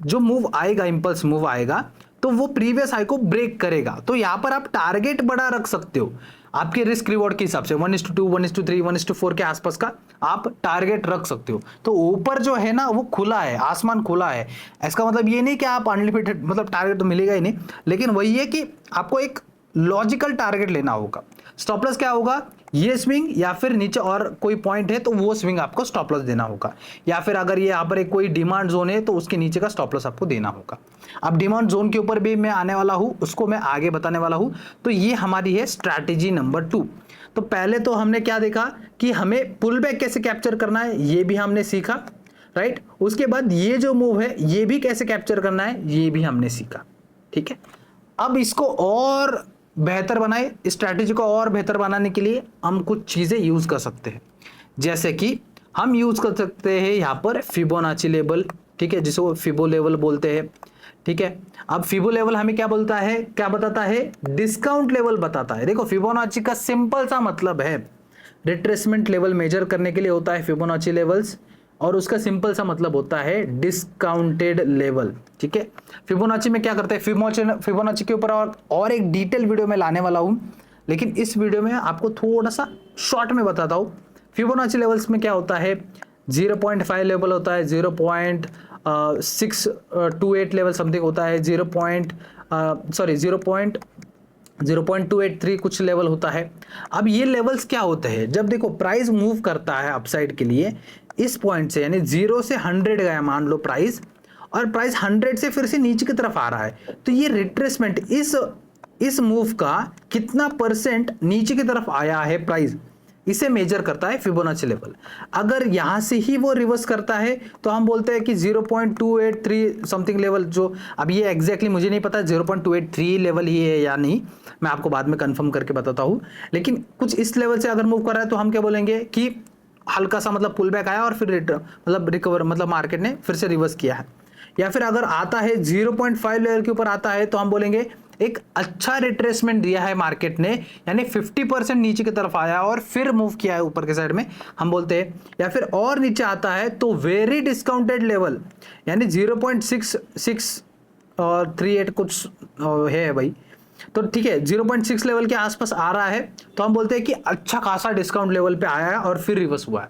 जो मूव आएगा, इंपल्स मूव आएगा, तो वो प्रीवियस हाई को ब्रेक करेगा। तो यहां पर आप टारगेट बड़ा रख सकते हो आपके रिस्क रिवॉर्ड के हिसाब से, 1:2 1:3 1:4 के आसपास का आप टारगेट रख सकते हो। तो ऊपर जो है ना वो खुला है, आसमान खुला है। इसका मतलब ये नहीं कि आप अनलिमिटेड, मतलब टारगेट तो मिलेगा ही नहीं, लेकिन वही है कि आपको एक लॉजिकल टारगेट लेना होगा। स्टॉप लॉस क्या होगा, ये स्विंग या फिर नीचे और कोई पॉइंट है तो वो स्विंग आपको स्टॉप लॉस देना होगा, या फिर अगर ये यहाँ पर एक कोई डिमांड जोन है तो उसके नीचे का स्टॉप लॉस आपको देना होगा। अब डिमांड जोन के ऊपर भी मैं आने वाला हूँ, उसको मैं आगे बताने वाला हूँ। तो ये हमारी है स्ट्रैटेजी नंबर 2। तो पहले तो हमने क्या देखा कि हमें पुल बैक कैसे कैप्चर करना है, ये भी हमने सीखा, राइट। उसके बाद ये जो मूव है ये भी कैसे कैप्चर करना है, ये भी हमने सीखा, ठीक है। अब इसको और बेहतर बनाए, स्ट्रैटेजी को और बेहतर बनाने के लिए हम कुछ चीजें यूज कर सकते हैं, जैसे कि हम यूज कर सकते हैं यहाँ पर फिबोनाची लेवल, ठीक है, जिसको फिबो लेवल बोलते हैं, ठीक है। अब फिबो लेवल हमें क्या बोलता है, क्या बताता है, डिस्काउंट लेवल बताता है। देखो फिबोनाची का सिंपल सा मतलब है, रिट्रेसमेंट लेवल मेजर करने के लिए होता है फिबोनाची लेवल्स, और उसका सिंपल सा मतलब होता है डिस्काउंटेड लेवल। ठीक है, फिबोनाची में क्या करते हैं, फिबोनाची के ऊपर और एक डिटेल वीडियो में लाने वाला हूं, लेकिन इस वीडियो में आपको थोड़ा सा शॉर्ट में बताता हूं। फिबोनाची लेवल्स में क्या होता है, 0.5 लेवल होता है, 0.628 लेवल समथिंग होता है, 0.283 कुछ लेवल होता है। अब ये लेवल्स क्या होते हैं, जब देखो प्राइस मूव करता है अपसाइड के लिए इस पॉइंट से, यानी 0 से 100 गया मान लो प्राइस, और प्राइस 100 से फिर से नीचे की तरफ आ रहा है, तो ये रिट्रेसमेंट इस मूव का कितना परसेंट नीचे की तरफ आया है प्राइस, इसे मेजर करता है फिबोनाची लेवल। अगर यहां से ही वो रिवर्स करता है तो हम बोलते हैं कि 0.283 समथिंग लेवल, जो अब ये एग्जैक्टली मुझे नहीं पता 0.283 लेवल ही है या नहीं, मैं आपको बाद में कंफर्म करके बताता हूं, लेकिन कुछ इस लेवल से अगर मूव कर रहा है तो हम क्या बोलेंगे कि हल्का सा मतलब पुल बैक आया और फिर मतलब रिकवर, मतलब मार्केट ने फिर से रिवर्स किया है। या फिर अगर आता है 0.5 लेवल के ऊपर आता है तो हम बोलेंगे एक अच्छा रिट्रेसमेंट दिया है मार्केट ने, यानी 50% नीचे की तरफ आया और फिर मूव किया है ऊपर के साइड में, हम बोलते हैं। या फिर और नीचे आता है तो वेरी डिस्काउंटेड लेवल, यानी 0.6638 कुछ है भाई, तो ठीक है 0.6 लेवल के आसपास आ रहा है तो हम बोलते हैं कि अच्छा खासा डिस्काउंट लेवल पे आया है और फिर रिवर्स हुआ है।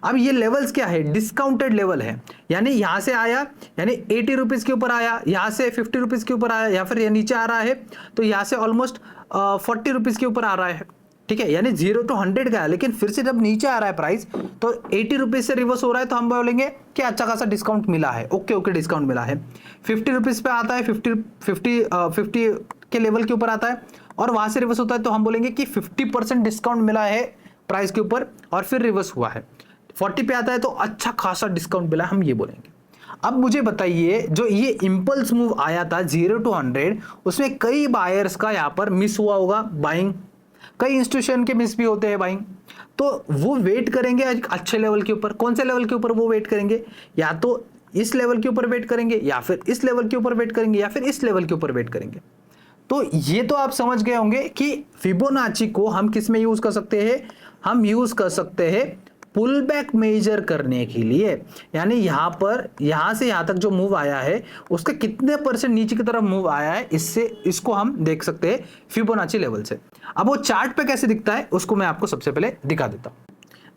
अब ये लेवल्स क्या है, डिस्काउंटेड लेवल है, यानी यहां से आया यानी 80 रुपीज के ऊपर आया, यहां से 50 रुपीज के ऊपर आया, या फिर ये नीचे आ रहा है तो यहां से ऑलमोस्ट 40 रुपीज के ऊपर आ रहा है। ठीक है, यानी 0 to 100 गया, लेकिन फिर से जब नीचे आ रहा है प्राइस तो 80 रुपीज से रिवर्स हो रहा है, तो हम बोलेंगे कि अच्छा खासा डिस्काउंट मिला है, ओके डिस्काउंट मिला है। 50 रुपीज पे आता है, 50 के लेवल के ऊपर आता है और वहां से रिवर्स होता है, तो हम बोलेंगे कि 50% डिस्काउंट मिला है प्राइस के ऊपर और फिर रिवर्स हुआ है। 40 पे आता है तो अच्छा खासा डिस्काउंट मिला, हम ये बोलेंगे। अब मुझे बताइए, जो ये इंपल्स मूव आया था 0 to 100, उसमें कई बायर्स का यहाँ पर मिस हुआ होगा बाइंग, कई इंस्टीट्यूशन के मिस भी होते हैं बाइंग, तो वो वेट करेंगे एक अच्छे लेवल के ऊपर। कौन से लेवल के ऊपर वो वेट करेंगे, या तो इस लेवल के ऊपर वेट करेंगे, या फिर इस लेवल के ऊपर वेट करेंगे, या फिर इस लेवल के ऊपर वेट करेंगे। तो ये तो आप समझ गए होंगे कि फिबोनाची को हम किस में यूज कर सकते हैं, हम यूज कर सकते हैं पुल बैक मेजर करने के लिए, यानी यहां पर यहां से यहां तक जो मूव आया है उसका कितने परसेंट नीचे की तरफ मूव आया है, इससे इसको हम देख सकते हैं फिबोनाची लेवल से। अब वो चार्ट पे कैसे दिखता है उसको मैं आपको सबसे पहले दिखा देता हूं।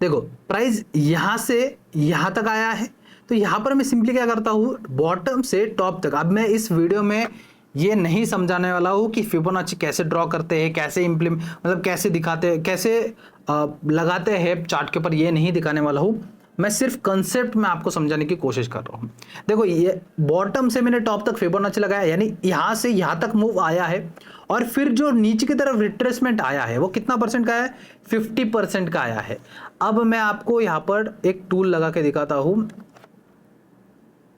देखो प्राइस यहां से यहां तक आया है, तो यहां पर मैं सिंपली क्या करता हूं, बॉटम से टॉप तक। अब मैं इस वीडियो में ये नहीं समझाने वाला हूं कि फिबोनाची कैसे ड्रॉ करते हैं, कैसे इम्प्लीमेंट मतलब कैसे दिखाते हैं, कैसे लगाते हैं चार्ट के ऊपर, ये नहीं दिखाने वाला हूं। मैं सिर्फ कंसेप्ट में आपको समझाने की कोशिश कर रहा हूं। देखो ये बॉटम से मैंने टॉप तक फिबोनाची लगाया, यानी यहां से यहां तक मूव आया है और फिर जो नीचे की तरफ रिट्रेसमेंट आया है वो कितना परसेंट का है, 50% का आया है। अब मैं आपको यहां पर एक टूल लगा के दिखाता हूं,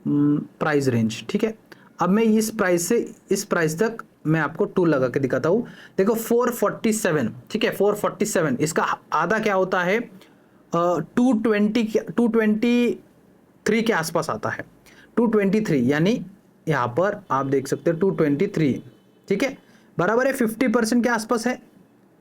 प्राइस रेंज। ठीक है, अब मैं इस प्राइस से इस प्राइस तक मैं आपको टूल लगा के दिखाता हूं। देखो 447, ठीक है 447, इसका आधा क्या होता है, 223 के आसपास आता है, 223, यानी यहां पर आप देख सकते हैं 223, ठीक है बराबर है 50% के आसपास है,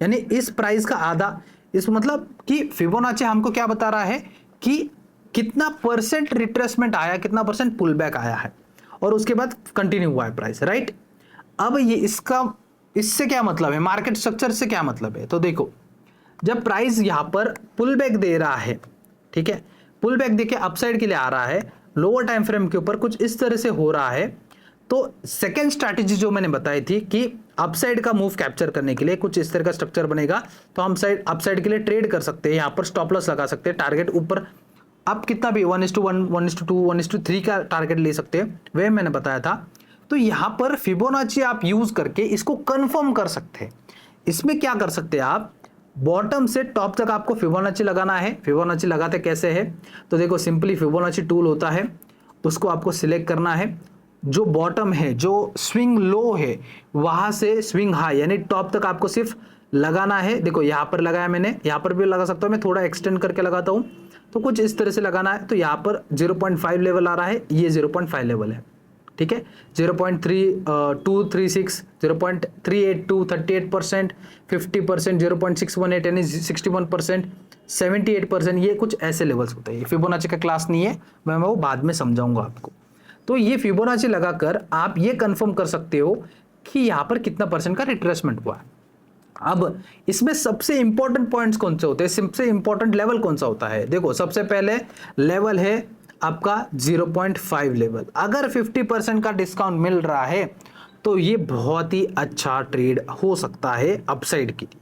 यानी इस प्राइस का आधा। इस मतलब कि फिबोनाची हमको क्या बता रहा है कि कितना परसेंट रिट्रेसमेंट आया, कितना परसेंट पुल बैक आया है, और उसके बाद कंटिन्यू हुआ है प्राइस, राइट। अब ये इससे क्या मतलब है, मार्केट स्ट्रक्चर से क्या मतलब है, तो देखो जब प्राइस यहां पर पुल बैक दे रहा है, ठीक है पुल बैक देके अपसाइड के लिए आ रहा है, लोअर टाइम फ्रेम के ऊपर कुछ इस तरह से हो रहा है, तो सेकेंड स्ट्रैटेजी जो मैंने बताई थी कि अपसाइड का मूव कैप्चर करने के लिए कुछ इस तरह का स्ट्रक्चर बनेगा, तो हम अपसाइड के लिए ट्रेड कर सकते हैं, यहां पर स्टॉप लॉस लगा सकते हैं, टारगेट ऊपर आप कितना भी 1:1, 1:2, 1:3 का टारगेट ले सकते हैं, वह मैंने बताया था। तो यहां पर फिबोनाची आप यूज करके इसको कंफर्म कर सकते हैं। इसमें क्या कर सकते हैं आप, बॉटम से टॉप तक आपको फिबोनाची लगाना है। फिबोनाची लगाते कैसे है, तो देखो सिंपली फिबोनाची टूल होता है, उसको आपको सिलेक्ट करना है, जो बॉटम है, जो स्विंग लो है वहां से स्विंग हाई यानी टॉप तक आपको सिर्फ लगाना है। देखो यहां पर लगाया मैंने, यहां पर भी लगा सकता हूं, मैं थोड़ा एक्सटेंड करके लगाता हूं, तो कुछ इस तरह से लगाना है। तो यहां पर 0.5 लेवल आ रहा है, ये 0.5 लेवल है, ठीक है, 0.3236, 0.382 38%, 50%, 0.618 यानी 61%, 78%, ये कुछ ऐसे लेवल्स होते हैं। फिबोनाची का क्लास नहीं है, मैं वो बाद में समझाऊंगा आपको। तो ये फिबोनाची लगाकर आप ये कंफर्म कर सकते हो कि यहाँ पर कितना परसेंट का रिट्रेसमेंट हुआ है। अब इसमें सबसे इंपॉर्टेंट पॉइंट्स कौन से होते हैं, सबसे इंपॉर्टेंट लेवल कौन सा होता है? देखो, सबसे पहले लेवल है आपका 0.5 लेवल। अगर 50% का डिस्काउंट मिल रहा है तो ये बहुत ही अच्छा ट्रेड हो सकता है अपसाइड के लिए,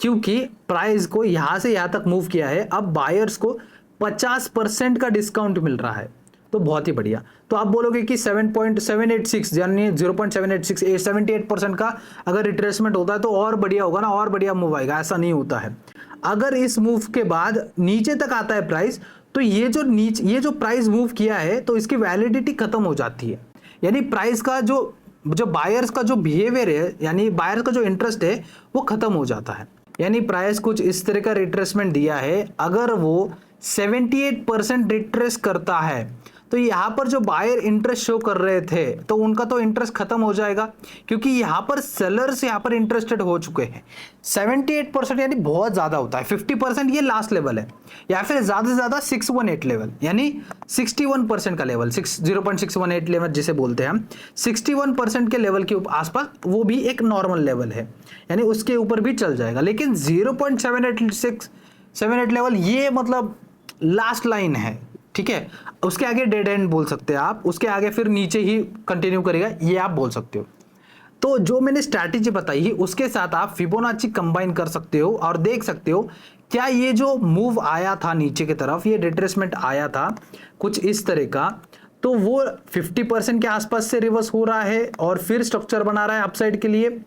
क्योंकि प्राइस को यहां से यहां तक मूव किया है। अब बायर्स को 50% का डिस्काउंट मिल रहा है, तो बहुत ही बढ़िया। तो आप बोलोगे कि 7.786 यानी 0.786 78% का अगर रिट्रेसमेंट होता है तो और बढ़िया होगा ना, और बढ़िया मूव आएगा। ऐसा नहीं होता है। अगर इस मूव के बाद नीचे तक आता है प्राइस, तो ये जो प्राइस मूव किया है तो इसकी वैलिडिटी खत्म हो जाती है। यानी प्राइस का जो बायर्स का जो बिहेवियर है, यानी बायर्स का जो इंटरेस्ट है वो खत्म हो जाता है। यानी प्राइस कुछ इस तरह का रिट्रेसमेंट दिया है, अगर वो 78% रिट्रेस करता है तो यहाँ पर जो बायर इंटरेस्ट शो कर रहे थे तो उनका तो इंटरेस्ट खत्म हो जाएगा, क्योंकि यहाँ पर सेलर्स यहाँ पर इंटरेस्टेड हो चुके हैं। 78% यानी बहुत ज्यादा होता है। 50% ये लास्ट लेवल है, या फिर ज्यादा से ज्यादा 618 लेवल यानी 61% का लेवल, 0.618 लेवल जिसे बोलते हैं हम, 61% के लेवल के आसपास वो भी एक नॉर्मल लेवल है, यानी उसके ऊपर भी चल जाएगा। लेकिन 0.786 लेवल ये मतलब लास्ट लाइन है, ठीक है। उसके आगे डेड एंड बोल सकते हैं आप, उसके आगे फिर नीचे ही कंटिन्यू करेगा, ये आप बोल सकते हो। तो जो मैंने स्ट्रैटेजी बताई है उसके साथ आप फिबोनाची कंबाइन कर सकते हो और देख सकते हो क्या ये जो मूव आया था नीचे की तरफ, ये रिट्रेसमेंट आया था कुछ इस तरह का, तो वो 50% के आसपास से रिवर्स हो रहा है और फिर स्ट्रक्चर बना रहा है अपसाइड के लिए,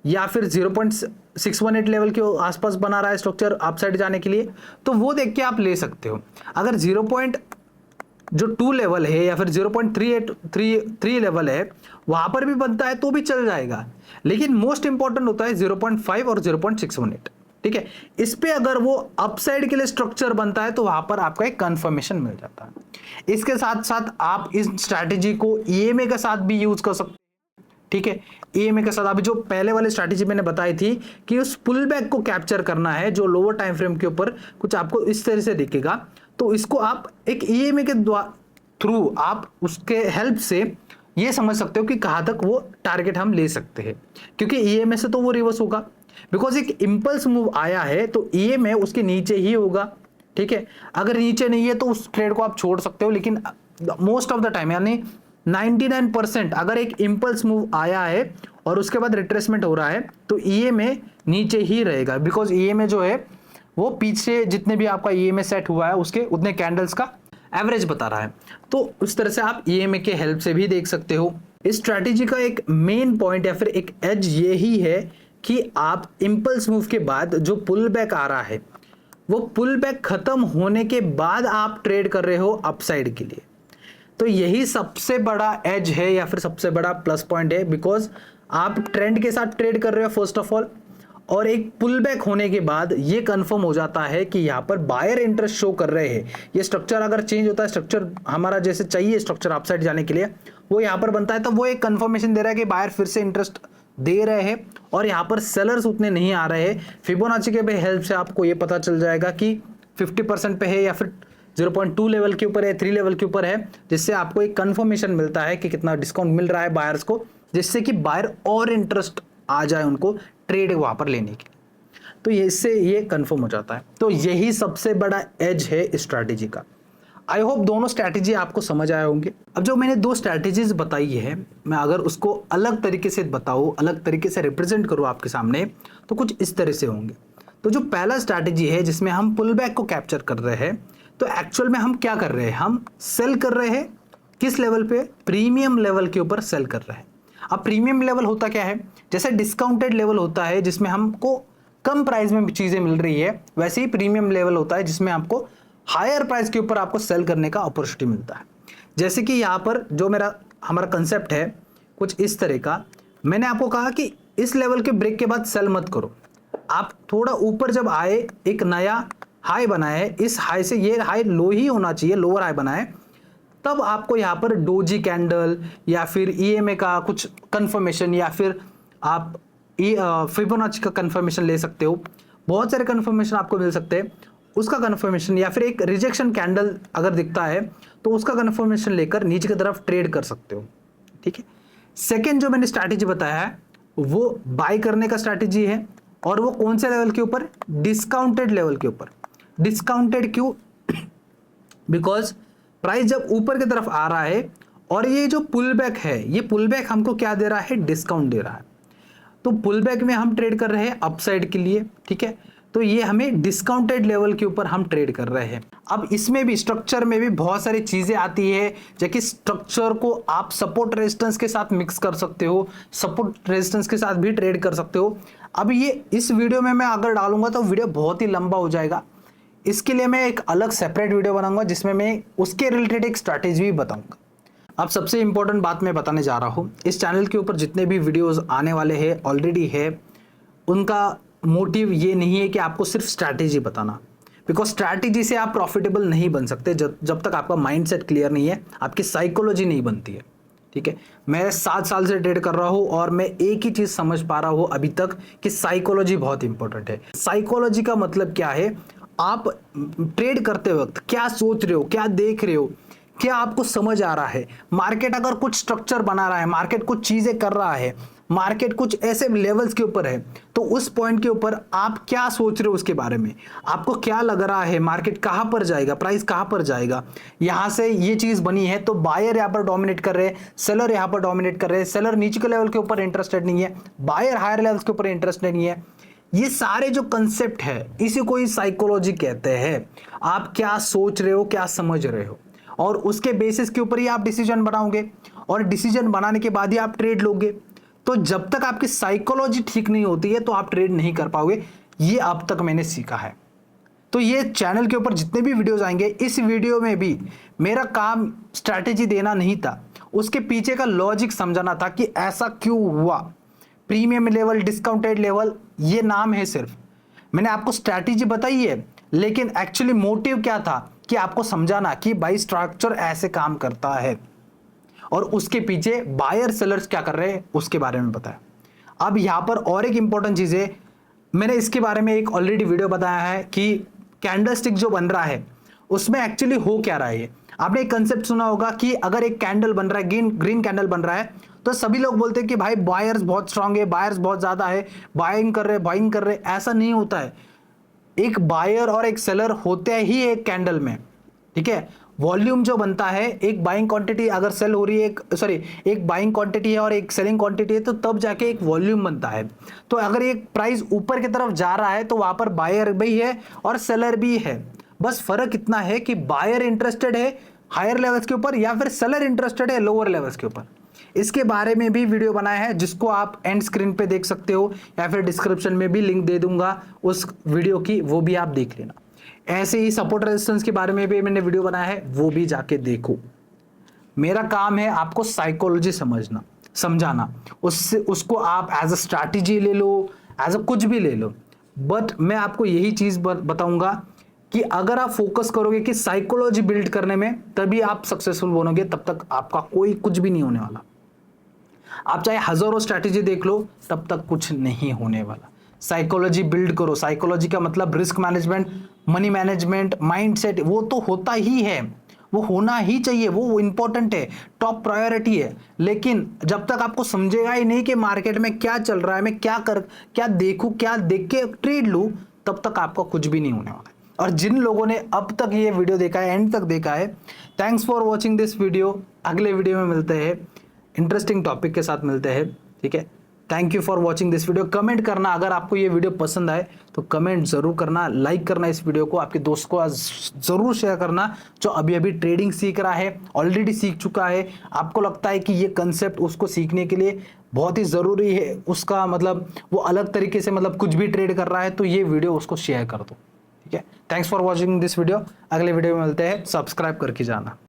या फिर 0.618 लेवल के आसपास बना रहा है स्ट्रक्चर अपसाइड जाने के लिए। तो वो देख के आप ले सकते हो। अगर 0.2 लेवल है या फिर 0.383 लेवल है वहां पर भी बनता है तो भी चल जाएगा, लेकिन मोस्ट इंपॉर्टेंट होता है 0.5 और 0.618, ठीक है। इस पे अगर वो अपसाइड के लिए स्ट्रक्चर बनता है तो वहां पर आपका एक कंफर्मेशन मिल जाता है। इसके साथ साथ आप इस स्ट्रैटेजी को ईएमए के साथ भी यूज कर सकते हैं, ठीक है। ईएमए के साथ अभी जो पहले वाली स्ट्रैटेजी मैंने बताई थी कि उस पुल बैक को कैप्चर करना है जो लोअर टाइम फ्रेम के ऊपर कुछ आपको इस तरह से दिखेगा, तो इसको आप एक ईएमए के थ्रू आप उसके हेल्प से ये समझ सकते हो कि कहां तक वो टारगेट हम ले सकते हैं, क्योंकि ईएमए से तो वो रिवर्स होगा, बिकॉज एक इंपल्स मूव आया है तो ईएमए उसके नीचे ही होगा, ठीक है। अगर नीचे नहीं है तो उस ट्रेड को आप छोड़ सकते हो, लेकिन मोस्ट ऑफ द टाइम यानी 99% अगर एक इंपल्स मूव आया है और उसके बाद रिट्रेसमेंट हो रहा है तो ईएमए नीचे ही रहेगा, बिकॉज ईएमए जो है वो पीछे जितने भी आपका ईएमए सेट हुआ है उसके उतने कैंडल्स का एवरेज बता रहा है। तो उस तरह से आप ईएमए के हेल्प से भी देख सकते हो। इस स्ट्रैटेजी का एक मेन पॉइंट या फिर एक एज ये ही है कि आप इंपल्स मूव के बाद जो पुल बैक आ रहा है वो पुल बैक खत्म होने के बाद आप ट्रेड कर रहे हो अपसाइड के लिए। तो यही सबसे बड़ा एज है या फिर सबसे बड़ा प्लस पॉइंट है, बिकॉज आप ट्रेंड के साथ ट्रेड कर रहे हो फर्स्ट ऑफ ऑल, और एक पुल बैक होने के बाद ये कंफर्म हो जाता है कि यहाँ पर बायर इंटरेस्ट शो कर रहे हैं। ये स्ट्रक्चर अगर चेंज होता है, स्ट्रक्चर हमारा जैसे चाहिए स्ट्रक्चर अपसाइड जाने के लिए वो यहाँ पर बनता है, तो वो एक कंफर्मेशन दे रहा है कि बायर फिर से इंटरेस्ट दे रहे हैं और यहाँ पर सेलर्स उतने नहीं आ रहे हैं। फिबोनाची के हेल्प से आपको ये पता चल जाएगा कि 50% पे है या फिर 0.2 लेवल के ऊपर है, 3 लेवल के ऊपर है, जिससे आपको एक कंफर्मेशन मिलता है कि कितना डिस्काउंट मिल रहा है बायर्स को, जिससे कि बायर और इंटरेस्ट आ जाए उनको ट्रेड वहां पर लेने के। तो इससे ये कंफर्म हो जाता है। तो यही सबसे बड़ा एज है इस स्ट्रैटेजी का। आई होप दोनों स्ट्रैटेजी आपको समझ आए होंगे। अब जो मैंने दो स्ट्रैटेजीज बताई है, मैं अगर उसको अलग तरीके से बताऊं, अलग तरीके से रिप्रेजेंट करूं आपके सामने, तो कुछ इस तरह से होंगे। तो जो पहला स्ट्रैटेजी है जिसमें हम पुल बैक को कैप्चर कर रहे हैं, तो एक्चुअल में हम क्या कर रहे हैं, हम सेल कर रहे हैं किस लेवल पे, प्रीमियम लेवल के ऊपर सेल कर रहे हैं। अब प्रीमियम लेवल होता क्या है, जैसे डिस्काउंटेड लेवल होता है जिसमें हमको कम प्राइस में चीजें मिल रही है, वैसे ही प्रीमियम लेवल होता है जिसमें आपको हायर प्राइस के ऊपर आपको सेल करने का अपॉर्चुनिटी मिलता है। जैसे कि यहाँ पर जो हमारा कंसेप्ट है कुछ इस तरह का, मैंने आपको कहा कि इस लेवल के ब्रेक के बाद सेल मत करो, आप थोड़ा ऊपर जब आए एक नया हाई बनाए, इस हाई से ये हाई लो ही होना चाहिए, लोअर हाई बनाए, तब आपको यहाँ पर डोजी कैंडल या फिर ईएमए का कुछ कंफर्मेशन या फिर आप फिबोनाची का कंफर्मेशन ले सकते हो। बहुत सारे कंफर्मेशन आपको मिल सकते हैं, उसका कंफर्मेशन या फिर एक रिजेक्शन कैंडल अगर दिखता है तो उसका कंफर्मेशन लेकर नीचे की तरफ ट्रेड कर सकते हो। ठीक है, सेकेंड जो मैंने स्ट्रैटेजी बताया है वो बाय करने का स्ट्रैटेजी है, और वो कौन से लेवल के ऊपर? डिस्काउंटेड लेवल के ऊपर। डिस्काउंटेड क्यों? बिकॉज प्राइस जब ऊपर की तरफ आ रहा है और ये जो पुल बैक है, ये पुल बैक हमको क्या दे रहा है? डिस्काउंट दे रहा है। तो पुल बैक में हम ट्रेड कर रहे हैं अपसाइड के लिए। ठीक है, तो ये हमें डिस्काउंटेड लेवल के ऊपर हम ट्रेड कर रहे हैं। अब इसमें भी स्ट्रक्चर में भी बहुत सारी चीजें आती है, जबकि स्ट्रक्चर को आप सपोर्ट रेजिस्टेंस के साथ मिक्स कर सकते हो, सपोर्ट रेजिस्टेंस के साथ भी ट्रेड कर सकते हो। अब ये इस वीडियो में मैं अगर डालूंगा तो वीडियो बहुत ही लंबा हो जाएगा। इसके लिए मैं एक अलग सेपरेट वीडियो बनाऊंगा जिसमें मैं उसके रिलेटेड एक स्ट्रैटेजी भी बताऊंगा। अब सबसे इंपॉर्टेंट बात मैं बताने जा रहा हूं, इस चैनल के ऊपर जितने भी वीडियोस आने वाले हैं ऑलरेडी है, उनका मोटिव ये नहीं है कि आपको सिर्फ स्ट्रैटेजी बताना, बिकॉज स्ट्रैटेजी से आप प्रॉफिटेबल नहीं बन सकते जब तक आपका माइंडसेट क्लियर नहीं है, आपकी साइकोलॉजी नहीं बनती है। ठीक है, मैं 7 साल से ट्रेड कर रहा हूँ और मैं एक ही चीज समझ पा रहा हूँ अभी तक कि साइकोलॉजी बहुत इंपॉर्टेंट है। साइकोलॉजी का मतलब क्या है? आप ट्रेड करते वक्त क्या सोच रहे हो, क्या देख रहे हो, क्या आपको समझ आ रहा है? मार्केट अगर कुछ स्ट्रक्चर बना रहा है, मार्केट कुछ चीजें कर रहा है, मार्केट कुछ ऐसे लेवल्स के ऊपर है, तो उस पॉइंट के ऊपर आप क्या सोच रहे हो उसके बारे में? आपको क्या लग रहा है मार्केट कहां पर जाएगा, प्राइस कहां पर जाएगा? यहां से ये चीज बनी है तो बायर यहां पर डोमिनेट कर रहे हैं, सेलर यहां पर डोमिनेट कर रहे हैं। सेलर नीचे के लेवल के ऊपर इंटरेस्टेड नहीं है, बायर हायर लेवल्स के ऊपर इंटरेस्टेड नहीं है। ये सारे जो कंसेप्ट है इसी को ही साइकोलॉजी कहते हैं। आप क्या सोच रहे हो, क्या समझ रहे हो, और उसके बेसिस के ऊपर ही आप डिसीजन बनाओगे, और डिसीजन बनाने के बाद ही आप ट्रेड लोगे। तो जब तक आपकी साइकोलॉजी ठीक नहीं होती है तो आप ट्रेड नहीं कर पाओगे। ये अब तक मैंने सीखा है। तो ये चैनल के ऊपर जितने भी वीडियोस आएंगे, इस वीडियो में भी मेरा काम स्ट्रैटेजी देना नहीं था, उसके पीछे का लॉजिक समझाना था कि ऐसा क्यों हुआ। प्रीमियम लेवल, डिस्काउंटेड लेवल, ये नाम है सिर्फ। मैंने आपको स्ट्रैटेजी बताई है, लेकिन एक्चुअली मोटिव क्या था कि आपको समझाना कि भाई स्ट्रक्चर ऐसे काम करता है और उसके पीछे बायर सेलर्स क्या कर रहे हैं उसके बारे में बताया। अब यहां पर और एक इंपॉर्टेंट चीज है, मैंने इसके बारे में एक ऑलरेडी वीडियो बताया है कि कैंडलस्टिक जो बन रहा है उसमें एक्चुअली हो क्या रहा है। आपने एक कंसेप्ट सुना होगा कि अगर एक कैंडल बन रहा है, ग्रीन कैंडल बन रहा है, तो सभी लोग बोलते हैं कि भाई बायर्स बहुत स्ट्रांग है, बायर्स बहुत ज्यादा है, बाइंग कर रहे। ऐसा नहीं होता है। एक बायर और एक सेलर होते ही एक कैंडल में। ठीक है, वॉल्यूम जो बनता है, एक बाइंग क्वांटिटी अगर सेल हो रही है, एक बाइंग क्वांटिटी है और एक सेलिंग क्वांटिटी है, तो तब जाके एक वॉल्यूम बनता है। तो अगर एक प्राइस ऊपर की तरफ जा रहा है तो वहां पर बायर भी है और सेलर भी है। बस फर्क इतना है कि बायर इंटरेस्टेड है हायर लेवल्स के ऊपर या फिर सेलर इंटरेस्टेड है लोअर लेवल्स के ऊपर। इसके बारे में भी वीडियो बनाया है जिसको आप एंड स्क्रीन पे देख सकते हो या फिर डिस्क्रिप्शन में भी लिंक दे दूंगा उस वीडियो की, वो भी आप देख लेना। ऐसे ही सपोर्ट रेजिस्टेंस के बारे में भी मैंने वीडियो बनाया है, वो भी जाके देखो। मेरा काम है आपको साइकोलॉजी समझाना, उसको आप एज अ स्ट्रैटेजी ले लो, एज अ कुछ भी ले लो, बट मैं आपको यही चीज बताऊंगा कि अगर आप फोकस करोगे कि साइकोलॉजी बिल्ड करने में, तभी आप सक्सेसफुल बनोगे, तब तक आपका कोई कुछ भी नहीं होने वाला। आप चाहे हजारों स्ट्रैटेजी देख लो, तब तक कुछ नहीं होने वाला। साइकोलॉजी बिल्ड करो। साइकोलॉजी का मतलब risk management, money management, mindset, वो तो होता ही है, वो होना ही चाहिए, वो इंपॉर्टेंट है, टॉप प्रायोरिटी है। लेकिन जब तक आपको समझेगा ही नहीं कि मार्केट में क्या चल रहा है, मैं क्या देखूं, क्या देख के ट्रेड लूं, तब तक आपका कुछ भी नहीं होने वाला है। और जिन लोगों ने अब तक ये वीडियो देखा है, एंड तक देखा है, thanks for watching this video. अगले वीडियो में मिलते हैं, इंटरेस्टिंग टॉपिक के साथ मिलते हैं। ठीक है, thank you for watching this video. Comment करना अगर आपको ये वीडियो पसंद आए तो कमेंट जरूर करना, लाइक करना इस वीडियो को, आपके दोस्त को जरूर शेयर करना जो अभी अभी ट्रेडिंग सीख रहा है, ऑलरेडी सीख चुका है, आपको लगता है कि ये कंसेप्ट उसको सीखने के लिए बहुत ही ज़रूरी है, उसका मतलब वो अलग तरीके से मतलब कुछ भी ट्रेड कर रहा है, तो ये वीडियो उसको शेयर कर दो। ठीक है, thanks for watching this video. अगले वीडियो में मिलते हैं, सब्सक्राइब करके जाना।